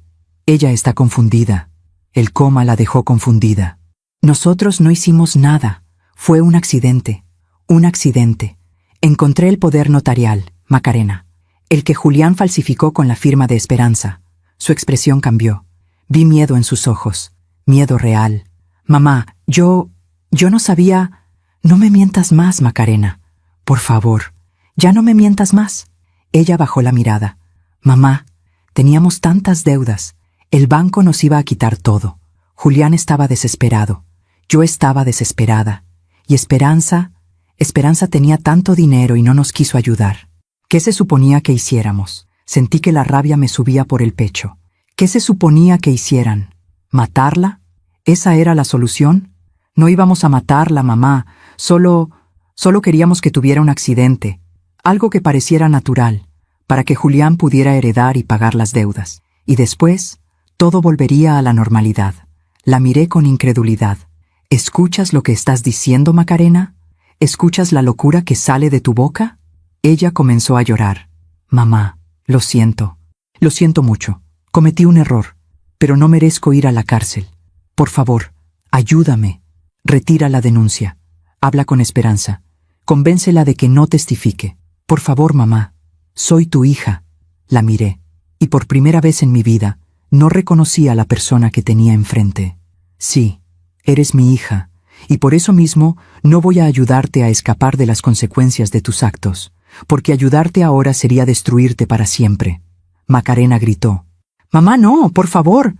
Ella está confundida». El coma la dejó confundida. «Nosotros no hicimos nada. Fue un accidente. Un accidente. Encontré el poder notarial, Macarena. El que Julián falsificó con la firma de Esperanza». Su expresión cambió. Vi miedo en sus ojos. Miedo real. «Mamá, yo no sabía...» «No me mientas más, Macarena. Por favor, ya no me mientas más». Ella bajó la mirada. «Mamá, teníamos tantas deudas. El banco nos iba a quitar todo. Julián estaba desesperado. Yo estaba desesperada. Y Esperanza tenía tanto dinero y no nos quiso ayudar. ¿Qué se suponía que hiciéramos?» Sentí que la rabia me subía por el pecho. ¿Qué se suponía que hicieran? ¿Matarla? ¿Esa era la solución? No íbamos a matarla, mamá. Solo queríamos que tuviera un accidente. Algo que pareciera natural, para que Julián pudiera heredar y pagar las deudas. Y después, todo volvería a la normalidad. La miré con incredulidad. ¿Escuchas lo que estás diciendo, Macarena? ¿Escuchas la locura que sale de tu boca? Ella comenzó a llorar. «Mamá, lo siento mucho. Cometí un error, pero no merezco ir a la cárcel. Por favor, ayúdame. Retira la denuncia. Habla con Esperanza. Convéncela de que no testifique. Por favor, mamá. Soy tu hija». La miré, y por primera vez en mi vida, no reconocí a la persona que tenía enfrente. «Sí, eres mi hija, y por eso mismo no voy a ayudarte a escapar de las consecuencias de tus actos, porque ayudarte ahora sería destruirte para siempre». Macarena gritó. «Mamá, no, por favor».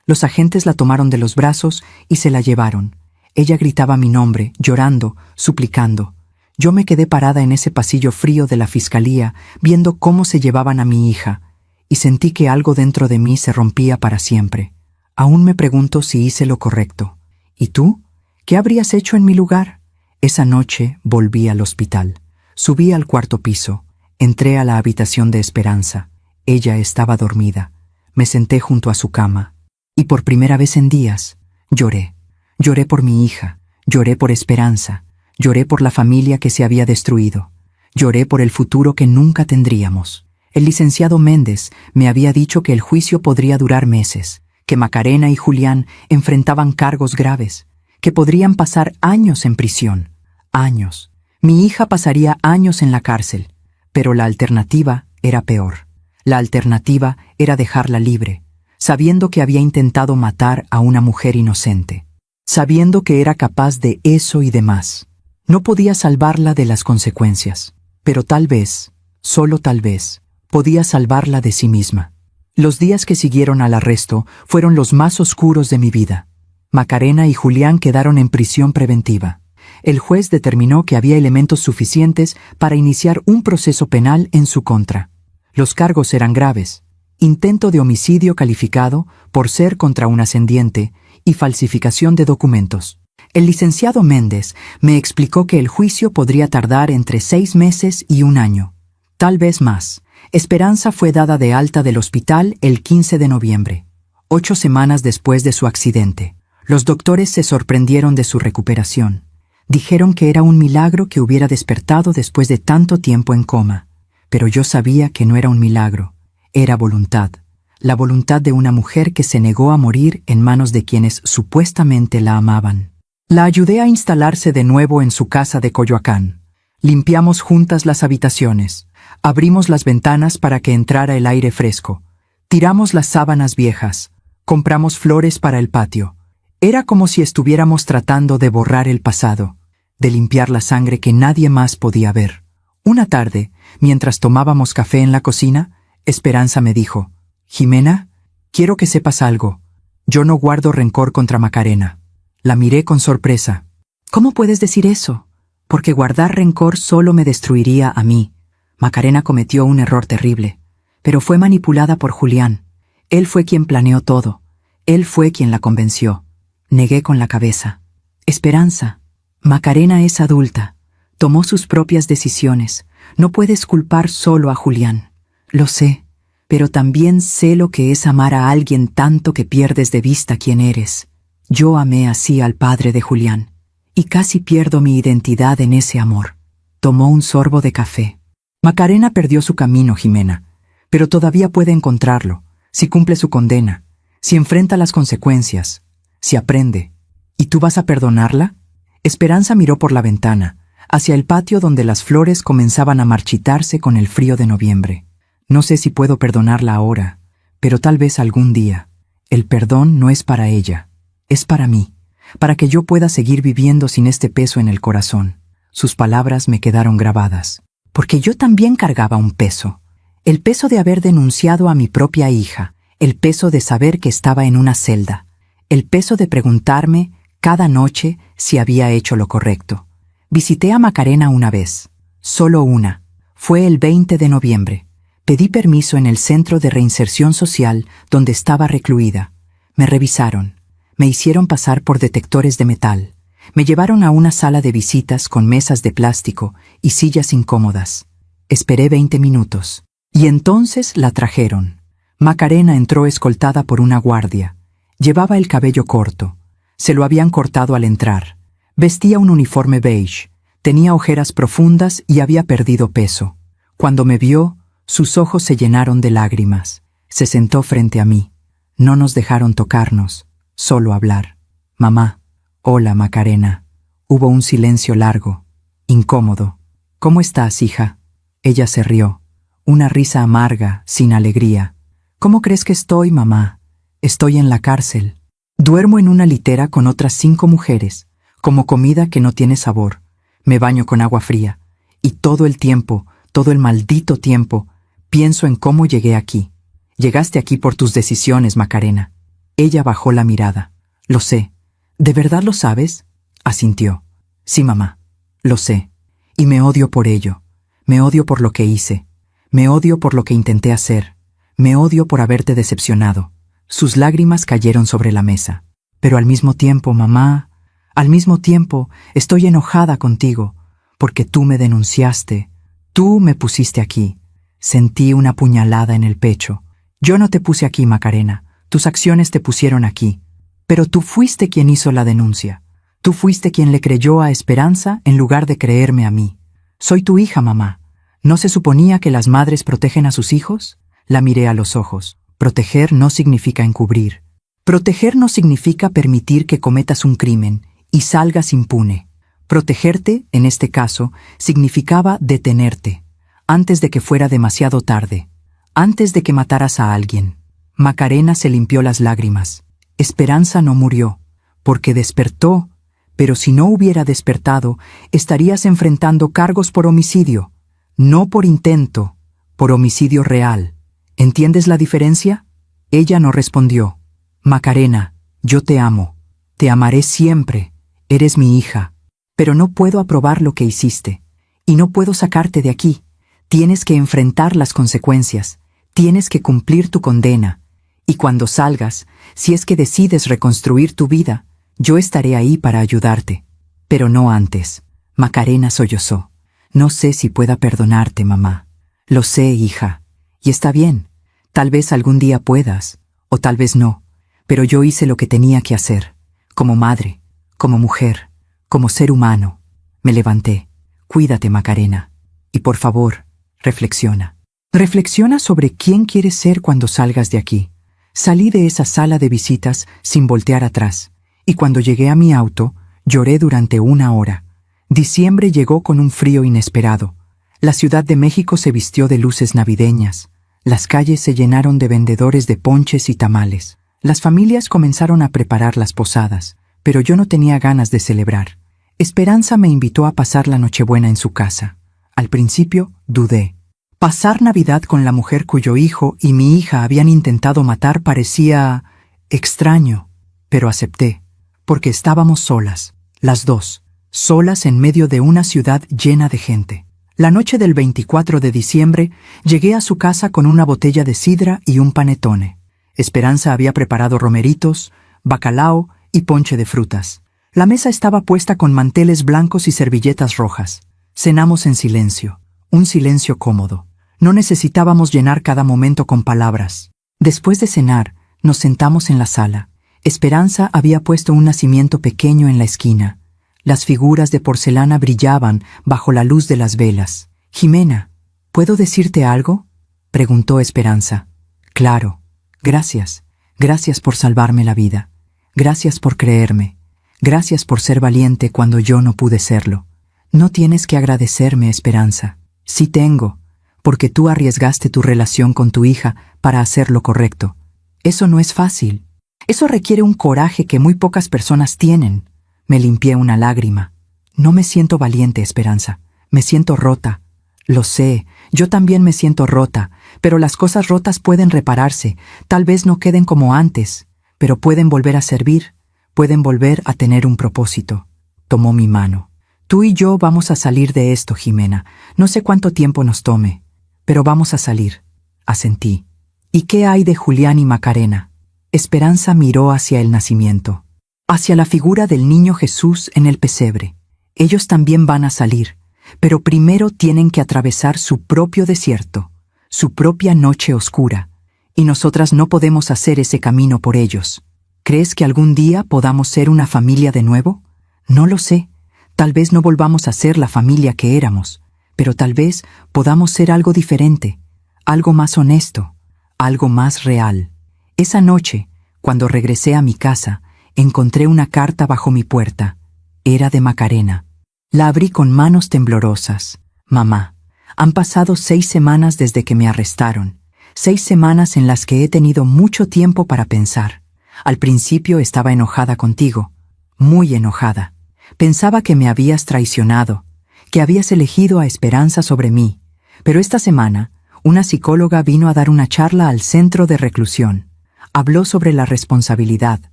Los agentes la tomaron de los brazos y se la llevaron. Ella gritaba mi nombre, llorando, suplicando. Yo me quedé parada en ese pasillo frío de la fiscalía, viendo cómo se llevaban a mi hija, y sentí que algo dentro de mí se rompía para siempre. Aún me pregunto si hice lo correcto. ¿Y tú? ¿Qué habrías hecho en mi lugar? Esa noche volví al hospital. Subí al 4º piso. Entré a la habitación de Esperanza. Ella estaba dormida. Me senté junto a su cama. Y por primera vez en días, lloré. Lloré por mi hija. Lloré por Esperanza. Lloré por la familia que se había destruido. Lloré por el futuro que nunca tendríamos. El licenciado Méndez me había dicho que el juicio podría durar meses, que Macarena y Julián enfrentaban cargos graves, que podrían pasar años en prisión. Años. Mi hija pasaría años en la cárcel, pero la alternativa era peor. La alternativa era dejarla libre, sabiendo que había intentado matar a una mujer inocente, sabiendo que era capaz de eso y de más. No podía salvarla de las consecuencias, pero tal vez, solo tal vez, podía salvarla de sí misma. Los días que siguieron al arresto fueron los más oscuros de mi vida. Macarena y Julián quedaron en prisión preventiva. El juez determinó que había elementos suficientes para iniciar un proceso penal en su contra. Los cargos eran graves: intento de homicidio calificado por ser contra un ascendiente y falsificación de documentos. El licenciado Méndez me explicó que el juicio podría tardar entre 6 meses y 1 año, tal vez más. Esperanza fue dada de alta del hospital el 15 de noviembre, 8 semanas después de su accidente. Los doctores se sorprendieron de su recuperación. Dijeron que era un milagro que hubiera despertado después de tanto tiempo en coma. Pero yo sabía que no era un milagro, era voluntad. La voluntad de una mujer que se negó a morir en manos de quienes supuestamente la amaban. La ayudé a instalarse de nuevo en su casa de Coyoacán. Limpiamos juntas las habitaciones, abrimos las ventanas para que entrara el aire fresco, tiramos las sábanas viejas, compramos flores para el patio. Era como si estuviéramos tratando de borrar el pasado, de limpiar la sangre que nadie más podía ver. Una tarde, mientras tomábamos café en la cocina, Esperanza me dijo: «Jimena, quiero que sepas algo. Yo no guardo rencor contra Macarena». La miré con sorpresa. «¿Cómo puedes decir eso? Porque guardar rencor solo me destruiría a mí. Macarena cometió un error terrible, pero fue manipulada por Julián. Él fue quien planeó todo. Él fue quien la convenció». Negué con la cabeza. «Esperanza, Macarena es adulta. Tomó sus propias decisiones. No puedes culpar solo a Julián». «Lo sé, pero también sé lo que es amar a alguien tanto que pierdes de vista quién eres. Yo amé así al padre de Julián, y casi pierdo mi identidad en ese amor». Tomó un sorbo de café. «Macarena perdió su camino, Jimena, pero todavía puede encontrarlo, si cumple su condena, si enfrenta las consecuencias, si aprende. ¿Y tú vas a perdonarla?». Esperanza miró por la ventana, hacia el patio donde las flores comenzaban a marchitarse con el frío de noviembre. «No sé si puedo perdonarla ahora, pero tal vez algún día. El perdón no es para ella, es para mí, para que yo pueda seguir viviendo sin este peso en el corazón». Sus palabras me quedaron grabadas, porque yo también cargaba un peso. El peso de haber denunciado a mi propia hija, el peso de saber que estaba en una celda, el peso de preguntarme cada noche si había hecho lo correcto. Visité a Macarena una vez, solo una. Fue el 20 de noviembre. Pedí permiso en el centro de reinserción social donde estaba recluida. Me revisaron. Me hicieron pasar por detectores de metal. Me llevaron a una sala de visitas con mesas de plástico y sillas incómodas. Esperé 20 minutos. Y entonces la trajeron. Macarena entró escoltada por una guardia. Llevaba el cabello corto. Se lo habían cortado al entrar. Vestía un uniforme beige. Tenía ojeras profundas y había perdido peso. Cuando me vio, sus ojos se llenaron de lágrimas. Se sentó frente a mí. No nos dejaron tocarnos, solo hablar. «Mamá». «Hola, Macarena». Hubo un silencio largo, incómodo. «¿Cómo estás, hija?». Ella se rió, una risa amarga, sin alegría. «¿Cómo crees que estoy, mamá? Estoy en la cárcel. Duermo en una litera con otras 5 mujeres, como comida que no tiene sabor. Me baño con agua fría. Y todo el tiempo, todo el maldito tiempo, pienso en cómo llegué aquí. Llegaste aquí por tus decisiones, Macarena». Ella bajó la mirada. «Lo sé». «¿De verdad lo sabes?». Asintió. «Sí, mamá, lo sé. Y me odio por ello. Me odio por lo que hice. Me odio por lo que intenté hacer. Me odio por haberte decepcionado». Sus lágrimas cayeron sobre la mesa. «Pero al mismo tiempo, mamá, al mismo tiempo, estoy enojada contigo, porque tú me denunciaste. Tú me pusiste aquí». Sentí una puñalada en el pecho. «Yo no te puse aquí, Macarena. Tus acciones te pusieron aquí. Pero tú fuiste quien hizo la denuncia. Tú fuiste quien le creyó a Esperanza en lugar de creerme a mí. Soy tu hija, mamá. ¿No se suponía que las madres protegen a sus hijos?». La miré a los ojos. Proteger no significa encubrir. Proteger no significa permitir que cometas un crimen y salgas impune. Protegerte, en este caso, significaba detenerte, antes de que fuera demasiado tarde, antes de que mataras a alguien. Macarena se limpió las lágrimas. Esperanza no murió, porque despertó, pero si no hubiera despertado, estarías enfrentando cargos por homicidio, no por intento, por homicidio real. ¿Entiendes la diferencia? Ella no respondió. «Macarena, yo te amo. Te amaré siempre. Eres mi hija. Pero no puedo aprobar lo que hiciste. Y no puedo sacarte de aquí. Tienes que enfrentar las consecuencias. Tienes que cumplir tu condena. Y cuando salgas, si es que decides reconstruir tu vida, yo estaré ahí para ayudarte. Pero no antes». Macarena sollozó. «No sé si pueda perdonarte, mamá». «Lo sé, hija. Y está bien. Tal vez algún día puedas, o tal vez no. Pero yo hice lo que tenía que hacer. Como madre, como mujer, como ser humano». Me levanté. «Cuídate, Macarena. Y por favor, reflexiona. Reflexiona sobre quién quieres ser cuando salgas de aquí». Salí de esa sala de visitas sin voltear atrás, y cuando llegué a mi auto, lloré durante 1 hora. Diciembre llegó con un frío inesperado. La Ciudad de México se vistió de luces navideñas. Las calles se llenaron de vendedores de ponches y tamales. Las familias comenzaron a preparar las posadas, pero yo no tenía ganas de celebrar. Esperanza me invitó a pasar la Nochebuena en su casa. Al principio, dudé. Pasar Navidad con la mujer cuyo hijo y mi hija habían intentado matar parecía extraño, pero acepté, porque estábamos solas, las dos, solas en medio de una ciudad llena de gente. La noche del 24 de diciembre llegué a su casa con una botella de sidra y un panetone. Esperanza había preparado romeritos, bacalao y ponche de frutas. La mesa estaba puesta con manteles blancos y servilletas rojas. Cenamos en silencio, un silencio cómodo. No necesitábamos llenar cada momento con palabras. Después de cenar, nos sentamos en la sala. Esperanza había puesto un nacimiento pequeño en la esquina. Las figuras de porcelana brillaban bajo la luz de las velas. «Jimena, ¿puedo decirte algo?», preguntó Esperanza. «Claro. Gracias. Gracias por salvarme la vida. Gracias por creerme. Gracias por ser valiente cuando yo no pude serlo. No tienes que agradecerme, Esperanza. Sí tengo, porque tú arriesgaste tu relación con tu hija para hacer lo correcto. Eso no es fácil. Eso requiere un coraje que muy pocas personas tienen». Me limpié una lágrima. No me siento valiente, Esperanza. Me siento rota. Lo sé, yo también me siento rota, pero las cosas rotas pueden repararse. Tal vez no queden como antes, pero pueden volver a servir, pueden volver a tener un propósito. Tomó mi mano. Tú y yo vamos a salir de esto, Jimena. No sé cuánto tiempo nos tome, pero vamos a salir. Asentí. ¿Y qué hay de Julián y Macarena? Esperanza miró hacia el nacimiento, hacia la figura del niño Jesús en el pesebre. Ellos también van a salir, pero primero tienen que atravesar su propio desierto, su propia noche oscura, y nosotras no podemos hacer ese camino por ellos. ¿Crees que algún día podamos ser una familia de nuevo? No lo sé. Tal vez no volvamos a ser la familia que éramos, pero tal vez podamos ser algo diferente, algo más honesto, algo más real. Esa noche, cuando regresé a mi casa, encontré una carta bajo mi puerta. Era de Macarena. La abrí con manos temblorosas. Mamá, han pasado 6 semanas desde que me arrestaron. 6 semanas en las que he tenido mucho tiempo para pensar. Al principio estaba enojada contigo, muy enojada. Pensaba que me habías traicionado, que habías elegido a Esperanza sobre mí. Pero esta semana, una psicóloga vino a dar una charla al centro de reclusión. Habló sobre la responsabilidad,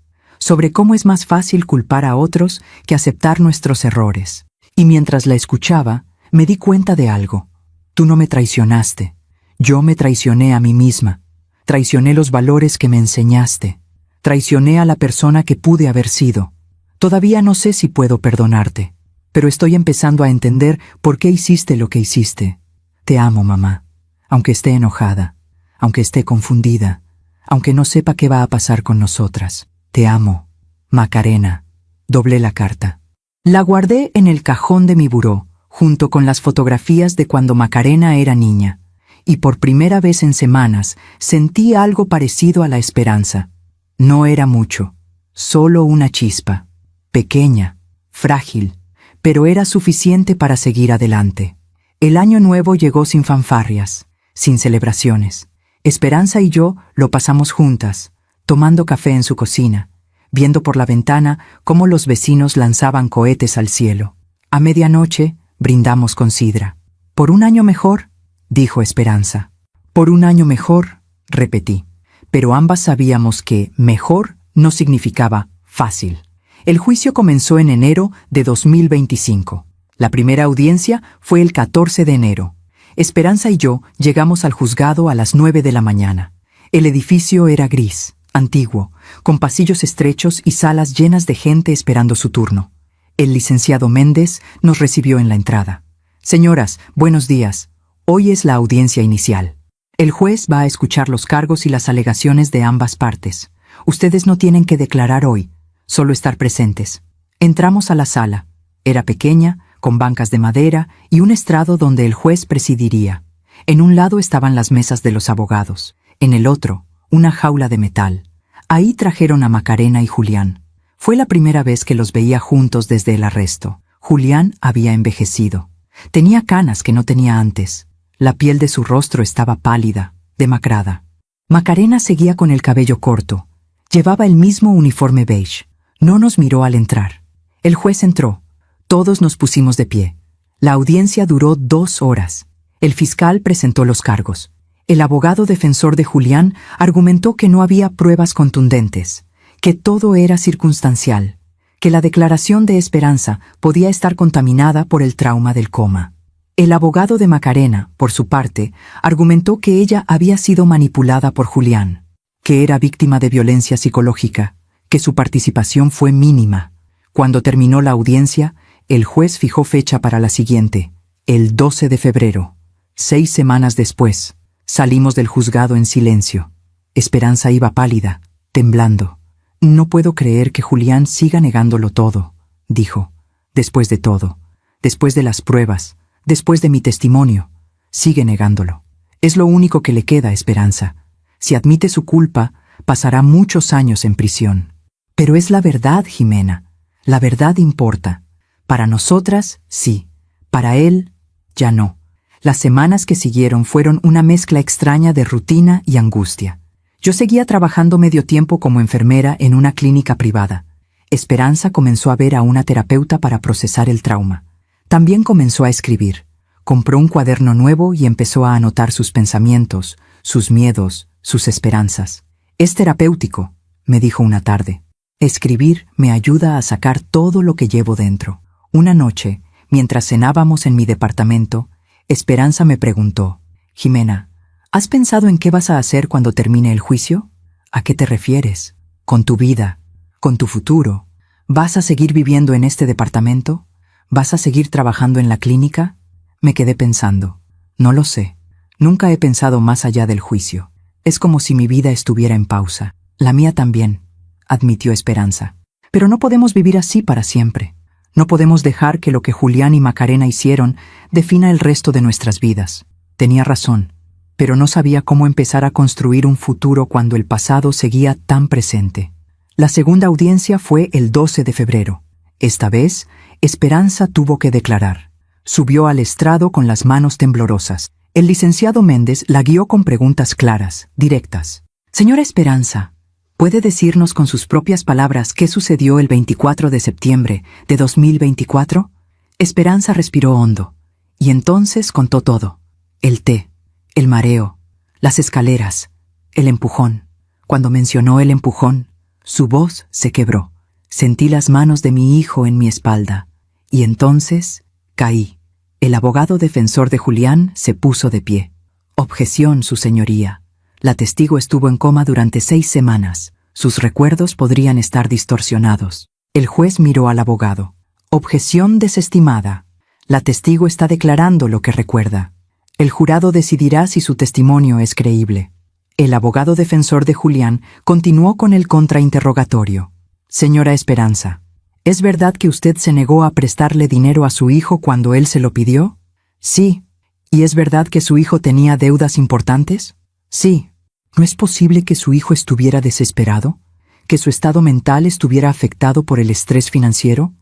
sobre cómo es más fácil culpar a otros que aceptar nuestros errores. Y mientras la escuchaba, me di cuenta de algo. Tú no me traicionaste. Yo me traicioné a mí misma. Traicioné los valores que me enseñaste. Traicioné a la persona que pude haber sido. Todavía no sé si puedo perdonarte, pero estoy empezando a entender por qué hiciste lo que hiciste. Te amo, mamá, aunque esté enojada, aunque esté confundida, aunque no sepa qué va a pasar con nosotras. Te amo, Macarena. Doblé la carta. La guardé en el cajón de mi buró, junto con las fotografías de cuando Macarena era niña, y por primera vez en semanas sentí algo parecido a la esperanza. No era mucho, solo una chispa, pequeña, frágil, pero era suficiente para seguir adelante. El año nuevo llegó sin fanfarrias, sin celebraciones. Esperanza y yo lo pasamos juntas, tomando café en su cocina, viendo por la ventana cómo los vecinos lanzaban cohetes al cielo. A medianoche brindamos con sidra. «Por un año mejor», dijo Esperanza. «Por un año mejor», repetí. Pero ambas sabíamos que mejor no significaba fácil. El juicio comenzó en enero de 2025. La primera audiencia fue el 14 de enero. Esperanza y yo llegamos al juzgado a las 9 de la mañana. El edificio era gris, antiguo, con pasillos estrechos y salas llenas de gente esperando su turno. El licenciado Méndez nos recibió en la entrada. «Señoras, buenos días. Hoy es la audiencia inicial. El juez va a escuchar los cargos y las alegaciones de ambas partes. Ustedes no tienen que declarar hoy, solo estar presentes». Entramos a la sala. Era pequeña, con bancas de madera y un estrado donde el juez presidiría. En un lado estaban las mesas de los abogados, en el otro, una jaula de metal. Ahí trajeron a Macarena y Julián. Fue la primera vez que los veía juntos desde el arresto. Julián había envejecido. Tenía canas que no tenía antes. La piel de su rostro estaba pálida, demacrada. Macarena seguía con el cabello corto. Llevaba el mismo uniforme beige. No nos miró al entrar. El juez entró. Todos nos pusimos de pie. La audiencia duró 2 horas. El fiscal presentó los cargos. El abogado defensor de Julián argumentó que no había pruebas contundentes, que todo era circunstancial, que la declaración de Esperanza podía estar contaminada por el trauma del coma. El abogado de Macarena, por su parte, argumentó que ella había sido manipulada por Julián, que era víctima de violencia psicológica, que su participación fue mínima. Cuando terminó la audiencia, el juez fijó fecha para la siguiente, el 12 de febrero. 6 semanas después, salimos del juzgado en silencio. Esperanza iba pálida, temblando. «No puedo creer que Julián siga negándolo todo», dijo. «Después de todo, después de las pruebas, después de mi testimonio, sigue negándolo. Es lo único que le queda a Esperanza. Si admite su culpa, pasará muchos años en prisión». «Pero es la verdad, Jimena. La verdad importa. Para nosotras, sí. Para él, ya no». Las semanas que siguieron fueron una mezcla extraña de rutina y angustia. Yo seguía trabajando medio tiempo como enfermera en una clínica privada. Esperanza comenzó a ver a una terapeuta para procesar el trauma. También comenzó a escribir. Compró un cuaderno nuevo y empezó a anotar sus pensamientos, sus miedos, sus esperanzas. «Es terapéutico», me dijo una tarde. «Escribir me ayuda a sacar todo lo que llevo dentro». Una noche, mientras cenábamos en mi departamento, Esperanza me preguntó: «Jimena, ¿has pensado en qué vas a hacer cuando termine el juicio? ¿A qué te refieres? ¿Con tu vida? ¿Con tu futuro? ¿Vas a seguir viviendo en este departamento? ¿Vas a seguir trabajando en la clínica?» Me quedé pensando. No lo sé. Nunca he pensado más allá del juicio. Es como si mi vida estuviera en pausa. La mía también, admitió Esperanza. Pero no podemos vivir así para siempre. No podemos dejar que lo que Julián y Macarena hicieron defina el resto de nuestras vidas. Tenía razón, pero no sabía cómo empezar a construir un futuro cuando el pasado seguía tan presente. La segunda audiencia fue el 12 de febrero. Esta vez, Esperanza tuvo que declarar. Subió al estrado con las manos temblorosas. El licenciado Méndez la guió con preguntas claras, directas. «Señora Esperanza, ¿puede decirnos con sus propias palabras qué sucedió el 24 de septiembre de 2024? Esperanza respiró hondo, y entonces contó todo. El té, el mareo, las escaleras, el empujón. Cuando mencionó el empujón, su voz se quebró. Sentí las manos de mi hijo en mi espalda, y entonces caí. El abogado defensor de Julián se puso de pie. «Objeción, su señoría. La testigo estuvo en coma durante 6 semanas. Sus recuerdos podrían estar distorsionados». El juez miró al abogado. «Objeción desestimada. La testigo está declarando lo que recuerda. El jurado decidirá si su testimonio es creíble». El abogado defensor de Julián continuó con el contrainterrogatorio. «Señora Esperanza, ¿es verdad que usted se negó a prestarle dinero a su hijo cuando él se lo pidió?» «Sí». «¿Y es verdad que su hijo tenía deudas importantes?» «Sí». ¿No es posible que su hijo estuviera desesperado? ¿Que su estado mental estuviera afectado por el estrés financiero?»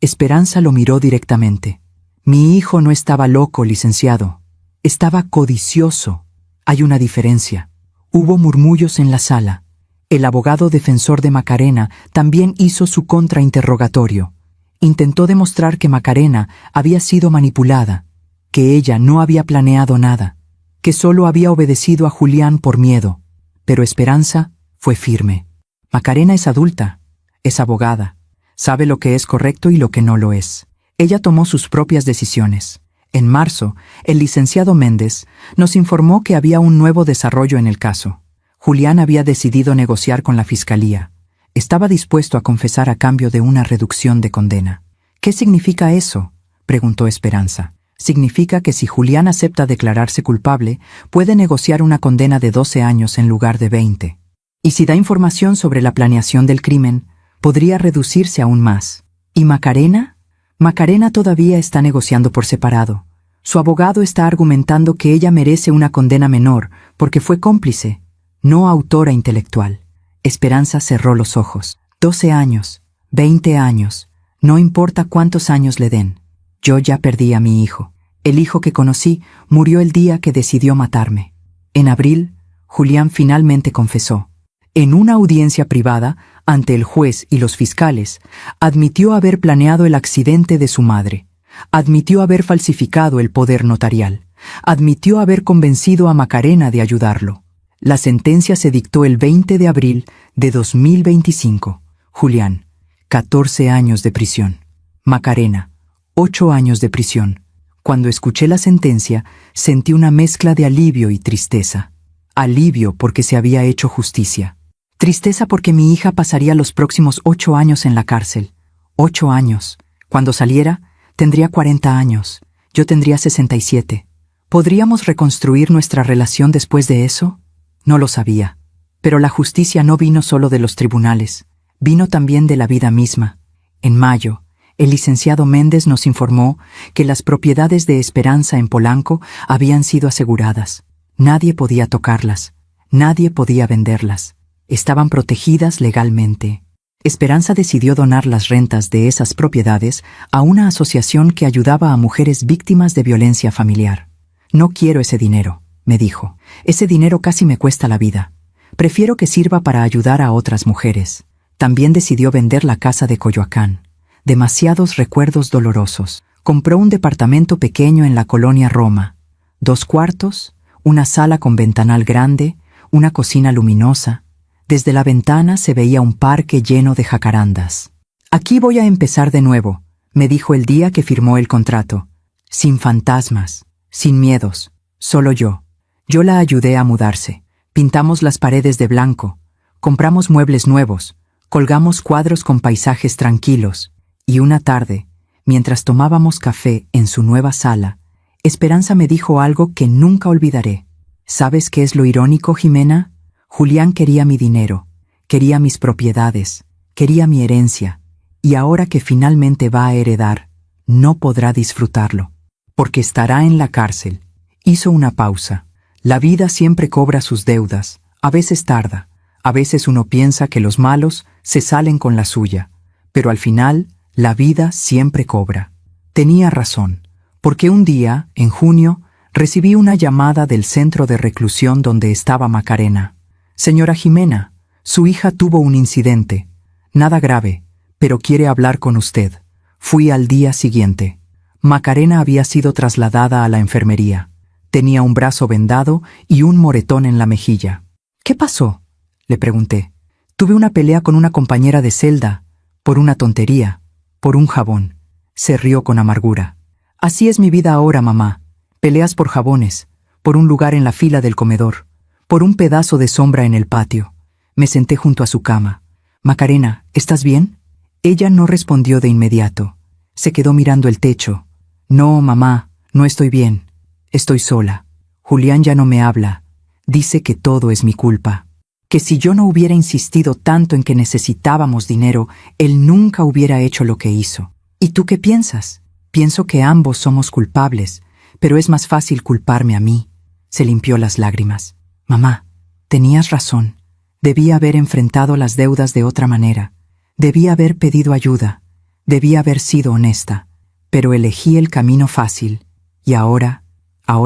Esperanza lo miró directamente. «Mi hijo no estaba loco, licenciado. Estaba codicioso. Hay una diferencia». Hubo murmullos en la sala. El abogado defensor de Macarena también hizo su contrainterrogatorio. Intentó demostrar que Macarena había sido manipulada, que ella no había planeado nada, que solo había obedecido a Julián por miedo. Pero Esperanza fue firme. Macarena es adulta, es abogada, sabe lo que es correcto y lo que no lo es. Ella tomó sus propias decisiones. En marzo, el licenciado Méndez nos informó que había un nuevo desarrollo en el caso. Julián había decidido negociar con la fiscalía. Estaba dispuesto a confesar a cambio de una reducción de condena. «¿Qué significa eso?», preguntó Esperanza. «Significa que si Julián acepta declararse culpable, puede negociar una condena de 12 años en lugar de 20. Y si da información sobre la planeación del crimen, podría reducirse aún más. ¿Y Macarena? Macarena todavía está negociando por separado. Su abogado está argumentando que ella merece una condena menor porque fue cómplice, no autora intelectual». Esperanza cerró los ojos. 12 años, 20 años, no importa cuántos años le den. Yo ya perdí a mi hijo. El hijo que conocí murió el día que decidió matarme. En abril, Julián finalmente confesó. En una audiencia privada, ante el juez y los fiscales, admitió haber planeado el accidente de su madre, admitió haber falsificado el poder notarial, admitió haber convencido a Macarena de ayudarlo. La sentencia se dictó el 20 de abril de 2025. Julián, 14 años de prisión. Macarena, 8 años de prisión. Cuando escuché la sentencia, sentí una mezcla de alivio y tristeza. Alivio porque se había hecho justicia. Tristeza porque mi hija pasaría los próximos 8 años en la cárcel. 8 años. Cuando saliera, tendría 40 años. Yo tendría 67. ¿Podríamos reconstruir nuestra relación después de eso? No lo sabía. Pero la justicia no vino solo de los tribunales. Vino también de la vida misma. En mayo, el licenciado Méndez nos informó que las propiedades de Esperanza en Polanco habían sido aseguradas. Nadie podía tocarlas. Nadie podía venderlas. Estaban protegidas legalmente. Esperanza decidió donar las rentas de esas propiedades a una asociación que ayudaba a mujeres víctimas de violencia familiar. No quiero ese dinero, me dijo. Ese dinero casi me cuesta la vida. Prefiero que sirva para ayudar a otras mujeres. También decidió vender la casa de Coyoacán. Demasiados recuerdos dolorosos. Compró un departamento pequeño en la colonia Roma. 2 cuartos, una sala con ventanal grande, una cocina luminosa. Desde la ventana se veía un parque lleno de jacarandas. Aquí voy a empezar de nuevo, me dijo el día que firmó el contrato. Sin fantasmas, sin miedos, solo yo. Yo la ayudé a mudarse. Pintamos las paredes de blanco, compramos muebles nuevos, colgamos cuadros con paisajes tranquilos, y una tarde, mientras tomábamos café en su nueva sala, Esperanza me dijo algo que nunca olvidaré. ¿Sabes qué es lo irónico, Jimena? Julián quería mi dinero, quería mis propiedades, quería mi herencia, y ahora que finalmente va a heredar, no podrá disfrutarlo, porque estará en la cárcel. Hizo una pausa. La vida siempre cobra sus deudas, a veces tarda, a veces uno piensa que los malos se salen con la suya, pero al final, la vida siempre cobra. Tenía razón, porque un día, en junio, recibí una llamada del centro de reclusión donde estaba Macarena. Señora Jimena, su hija tuvo un incidente. Nada grave, pero quiere hablar con usted. Fui al día siguiente. Macarena había sido trasladada a la enfermería. Tenía un brazo vendado y un moretón en la mejilla. ¿Qué pasó?, le pregunté. Tuve una pelea con una compañera de celda, por una tontería, por un jabón. Se rió con amargura. Así es mi vida ahora, mamá. Peleas por jabones, por un lugar en la fila del comedor, por un pedazo de sombra en el patio. Me senté junto a su cama. Macarena, ¿estás bien? Ella no respondió de inmediato. Se quedó mirando el techo. No, mamá, no estoy bien. Estoy sola. Julián ya no me habla. Dice que todo es mi culpa. Que si yo no hubiera insistido tanto en que necesitábamos dinero, él nunca hubiera hecho lo que hizo. ¿Y tú qué piensas? Pienso que ambos somos culpables, pero es más fácil culparme a mí. Se limpió las lágrimas. Mamá, tenías razón. Debía haber enfrentado las deudas de otra manera. Debía haber pedido ayuda. Debía haber sido honesta. Pero elegí el camino fácil. Y ahora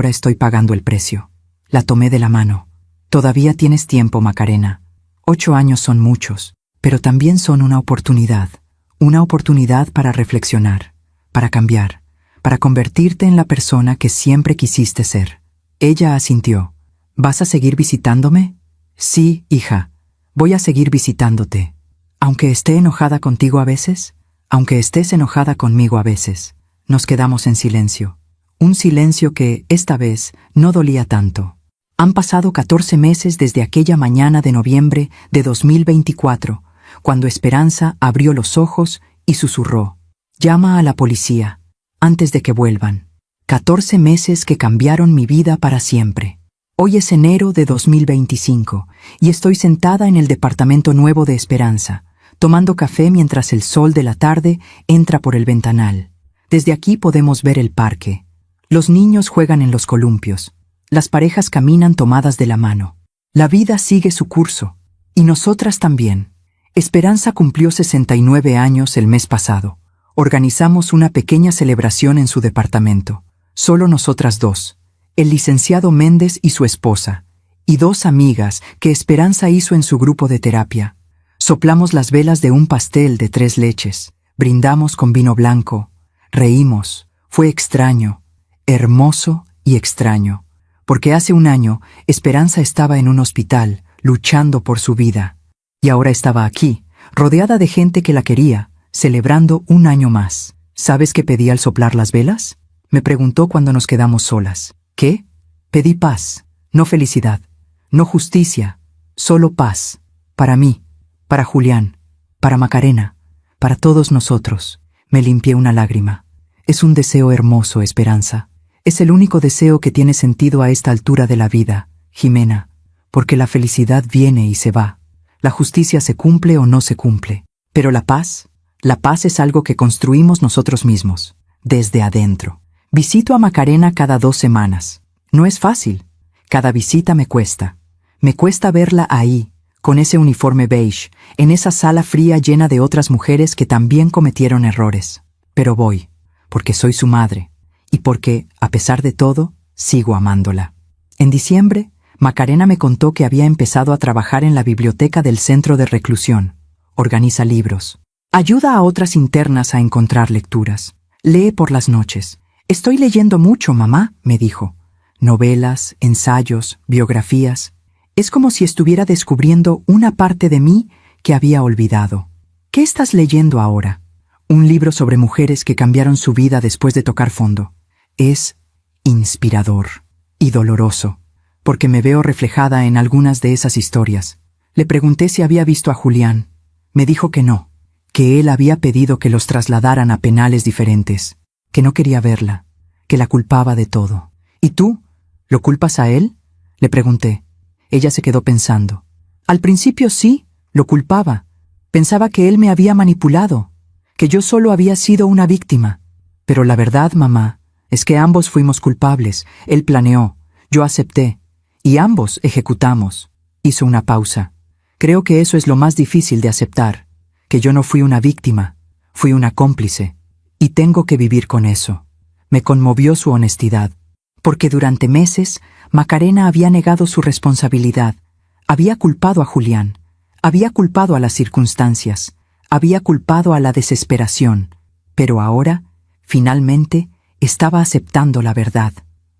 estoy pagando el precio. La tomé de la mano. Todavía tienes tiempo, Macarena. 8 años son muchos, pero también son una oportunidad. Una oportunidad para reflexionar, para cambiar, para convertirte en la persona que siempre quisiste ser. Ella asintió. ¿Vas a seguir visitándome? Sí, hija. Voy a seguir visitándote. Aunque esté enojada contigo a veces, aunque estés enojada conmigo a veces. Nos quedamos en silencio. Un silencio que, esta vez, no dolía tanto. Han pasado 14 meses desde aquella mañana de noviembre de 2024, cuando Esperanza abrió los ojos y susurró. Llama a la policía, antes de que vuelvan. 14 meses que cambiaron mi vida para siempre. Hoy es enero de 2025 y estoy sentada en el departamento nuevo de Esperanza, tomando café mientras el sol de la tarde entra por el ventanal. Desde aquí podemos ver el parque. Los niños juegan en los columpios. Las parejas caminan tomadas de la mano. La vida sigue su curso. Y nosotras también. Esperanza cumplió 69 años el mes pasado. Organizamos una pequeña celebración en su departamento. Solo nosotras dos. El licenciado Méndez y su esposa, y 2 amigas que Esperanza hizo en su grupo de terapia. Soplamos las velas de un pastel de 3 leches, brindamos con vino blanco, reímos. Fue extraño, hermoso y extraño, porque hace un año Esperanza estaba en un hospital, luchando por su vida, y ahora estaba aquí, rodeada de gente que la quería, celebrando un año más. ¿Sabes qué pedí al soplar las velas? Me preguntó cuando nos quedamos solas. ¿Qué? Pedí paz, no felicidad, no justicia, solo paz, para mí, para Julián, para Macarena, para todos nosotros. Me limpié una lágrima. Es un deseo hermoso, Esperanza. Es el único deseo que tiene sentido a esta altura de la vida, Jimena, porque la felicidad viene y se va. La justicia se cumple o no se cumple. Pero la paz es algo que construimos nosotros mismos, desde adentro. Visito a Macarena cada 2 semanas. No es fácil. Cada visita me cuesta. Me cuesta verla ahí, con ese uniforme beige, en esa sala fría llena de otras mujeres que también cometieron errores. Pero voy, porque soy su madre, y porque, a pesar de todo, sigo amándola. En diciembre, Macarena me contó que había empezado a trabajar en la biblioteca del centro de reclusión. Organiza libros. Ayuda a otras internas a encontrar lecturas. Lee por las noches. Estoy leyendo mucho, mamá, me dijo. Novelas, ensayos, biografías. Es como si estuviera descubriendo una parte de mí que había olvidado. ¿Qué estás leyendo ahora? Un libro sobre mujeres que cambiaron su vida después de tocar fondo. Es inspirador y doloroso, porque me veo reflejada en algunas de esas historias. Le pregunté si había visto a Julián. Me dijo que no, que él había pedido que los trasladaran a penales diferentes, que no quería verla, que la culpaba de todo. ¿Y tú? ¿Lo culpas a él? Le pregunté. Ella se quedó pensando. Al principio sí, lo culpaba. Pensaba que él me había manipulado, que yo solo había sido una víctima. Pero la verdad, mamá, es que ambos fuimos culpables. Él planeó, yo acepté, y ambos ejecutamos. Hizo una pausa. Creo que eso es lo más difícil de aceptar, que yo no fui una víctima, fui una cómplice, y tengo que vivir con eso. Me conmovió su honestidad, porque durante meses Macarena había negado su responsabilidad, había culpado a Julián, había culpado a las circunstancias, había culpado a la desesperación, pero ahora, finalmente, estaba aceptando la verdad.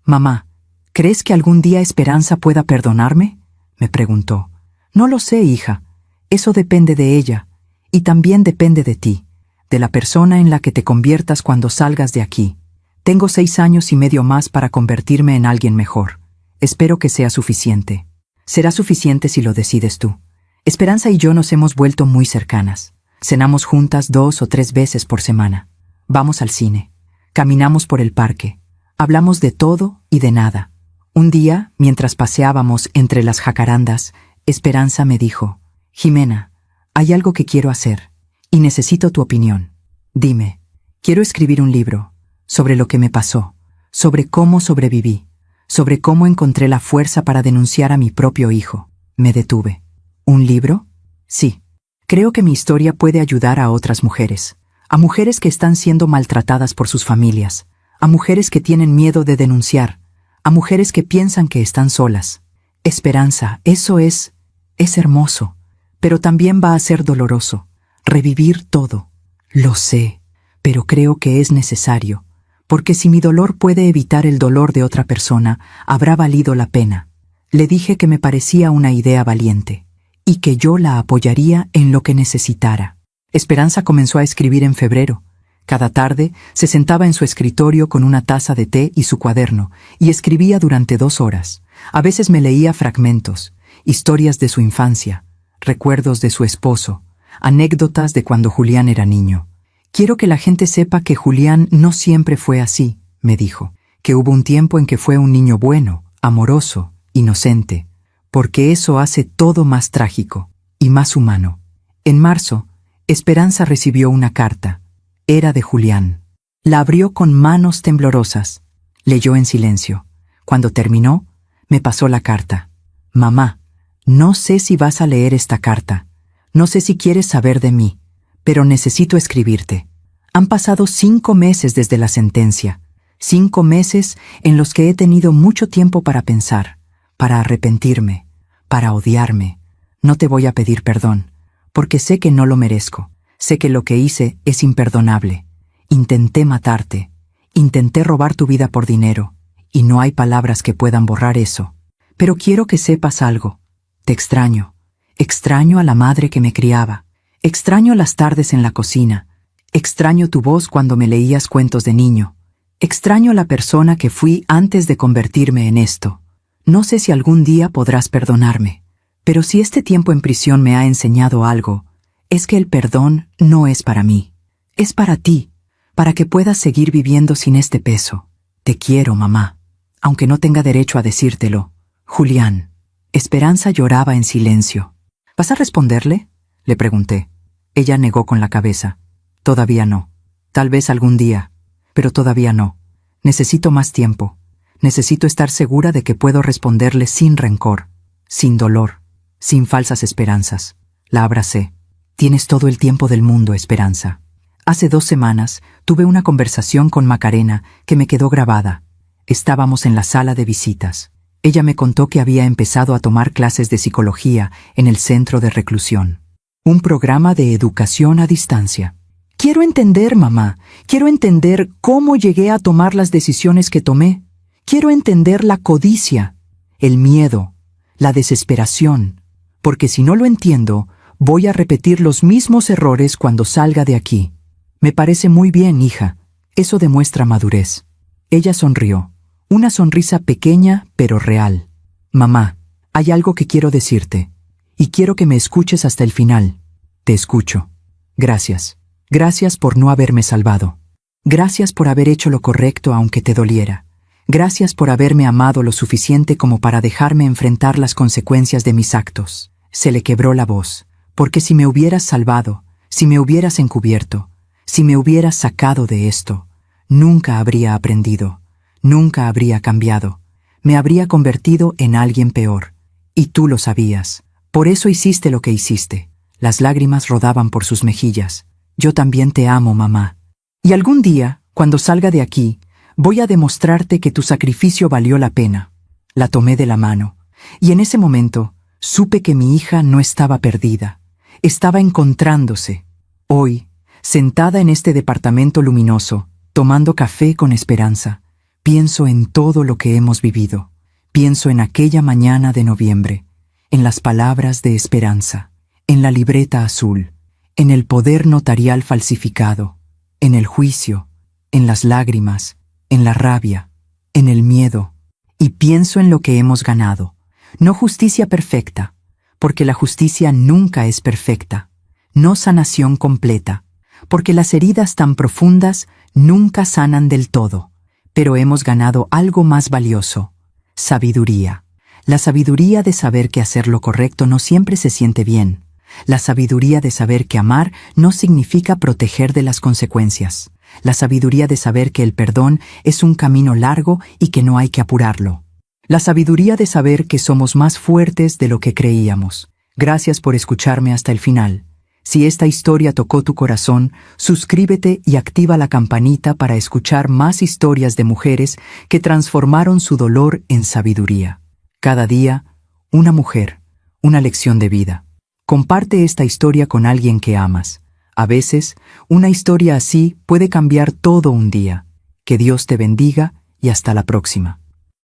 Mamá, ¿crees que algún día Esperanza pueda perdonarme? Me preguntó. No lo sé, hija. Eso depende de ella, y también depende de ti, de la persona en la que te conviertas cuando salgas de aquí. Tengo 6 años y medio más para convertirme en alguien mejor. Espero que sea suficiente. Será suficiente si lo decides tú. Esperanza y yo nos hemos vuelto muy cercanas. Cenamos juntas 2 o 3 veces por semana. Vamos al cine. Caminamos por el parque. Hablamos de todo y de nada. Un día, mientras paseábamos entre las jacarandas, Esperanza me dijo, Jimena, hay algo que quiero hacer, y necesito tu opinión. Dime, quiero escribir un libro, sobre lo que me pasó, sobre cómo sobreviví, sobre cómo encontré la fuerza para denunciar a mi propio hijo. Me detuve. ¿Un libro? Sí. Creo que mi historia puede ayudar a otras mujeres, a mujeres que están siendo maltratadas por sus familias, a mujeres que tienen miedo de denunciar, a mujeres que piensan que están solas. Esperanza, eso es hermoso, pero también va a ser doloroso, revivir todo. Lo sé, pero creo que es necesario, porque si mi dolor puede evitar el dolor de otra persona, habrá valido la pena. Le dije que me parecía una idea valiente, y que yo la apoyaría en lo que necesitara. Esperanza comenzó a escribir en febrero. Cada tarde se sentaba en su escritorio con una taza de té y su cuaderno, y escribía durante 2 horas. A veces me leía fragmentos, historias de su infancia, recuerdos de su esposo, anécdotas de cuando Julián era niño. Quiero que la gente sepa que Julián no siempre fue así, me dijo, que hubo un tiempo en que fue un niño bueno, amoroso, inocente, porque eso hace todo más trágico y más humano. En marzo, Esperanza recibió una carta. Era de Julián. La abrió con manos temblorosas. Leyó en silencio. Cuando terminó, me pasó la carta. Mamá, no sé si vas a leer esta carta. No sé si quieres saber de mí, pero necesito escribirte. Han pasado 5 meses desde la sentencia. 5 meses en los que he tenido mucho tiempo para pensar, para arrepentirme, para odiarme. No te voy a pedir perdón, porque sé que no lo merezco. Sé que lo que hice es imperdonable. Intenté matarte, intenté robar tu vida por dinero, y no hay palabras que puedan borrar eso. Pero quiero que sepas algo. Te extraño. Extraño a la madre que me criaba. Extraño las tardes en la cocina. Extraño tu voz cuando me leías cuentos de niño. Extraño la persona que fui antes de convertirme en esto. No sé si algún día podrás perdonarme, pero si este tiempo en prisión me ha enseñado algo, es que el perdón no es para mí. Es para ti, para que puedas seguir viviendo sin este peso. Te quiero, mamá, aunque no tenga derecho a decírtelo. Julián. Esperanza lloraba en silencio. ¿Vas a responderle?, le pregunté. Ella negó con la cabeza. Todavía no. Tal vez algún día, pero todavía no. Necesito más tiempo. Necesito estar segura de que puedo responderle sin rencor, sin dolor, sin falsas esperanzas. La abracé. Tienes todo el tiempo del mundo, Esperanza. Hace 2 semanas tuve una conversación con Macarena que me quedó grabada. Estábamos en la sala de visitas. Ella me contó que había empezado a tomar clases de psicología en el centro de reclusión. Un programa de educación a distancia. Quiero entender, mamá. Quiero entender cómo llegué a tomar las decisiones que tomé. Quiero entender la codicia, el miedo, la desesperación. Porque si no lo entiendo, voy a repetir los mismos errores cuando salga de aquí. Me parece muy bien, hija. Eso demuestra madurez. Ella sonrió. Una sonrisa pequeña pero real. Mamá, hay algo que quiero decirte. Y quiero que me escuches hasta el final. Te escucho. Gracias. Gracias por no haberme salvado. Gracias por haber hecho lo correcto aunque te doliera. Gracias por haberme amado lo suficiente como para dejarme enfrentar las consecuencias de mis actos. Se le quebró la voz, porque si me hubieras salvado, si me hubieras encubierto, si me hubieras sacado de esto, nunca habría aprendido, nunca habría cambiado. Me habría convertido en alguien peor. Y tú lo sabías. Por eso hiciste lo que hiciste. Las lágrimas rodaban por sus mejillas. Yo también te amo, mamá. Y algún día, cuando salga de aquí, voy a demostrarte que tu sacrificio valió la pena. La tomé de la mano, y en ese momento supe que mi hija no estaba perdida. Estaba encontrándose. Hoy, sentada en este departamento luminoso, tomando café con Esperanza, pienso en todo lo que hemos vivido. Pienso en aquella mañana de noviembre, en las palabras de Esperanza, en la libreta azul, en el poder notarial falsificado, en el juicio, en las lágrimas, en la rabia, en el miedo, y pienso en lo que hemos ganado. No justicia perfecta, porque la justicia nunca es perfecta. No sanación completa, porque las heridas tan profundas nunca sanan del todo. Pero hemos ganado algo más valioso: sabiduría. La sabiduría de saber que hacer lo correcto no siempre se siente bien. La sabiduría de saber que amar no significa proteger de las consecuencias. La sabiduría de saber que el perdón es un camino largo y que no hay que apurarlo. La sabiduría de saber que somos más fuertes de lo que creíamos. Gracias por escucharme hasta el final. Si esta historia tocó tu corazón, suscríbete y activa la campanita para escuchar más historias de mujeres que transformaron su dolor en sabiduría. Cada día, una mujer, una lección de vida. Comparte esta historia con alguien que amas. A veces, una historia así puede cambiar todo un día. Que Dios te bendiga y hasta la próxima.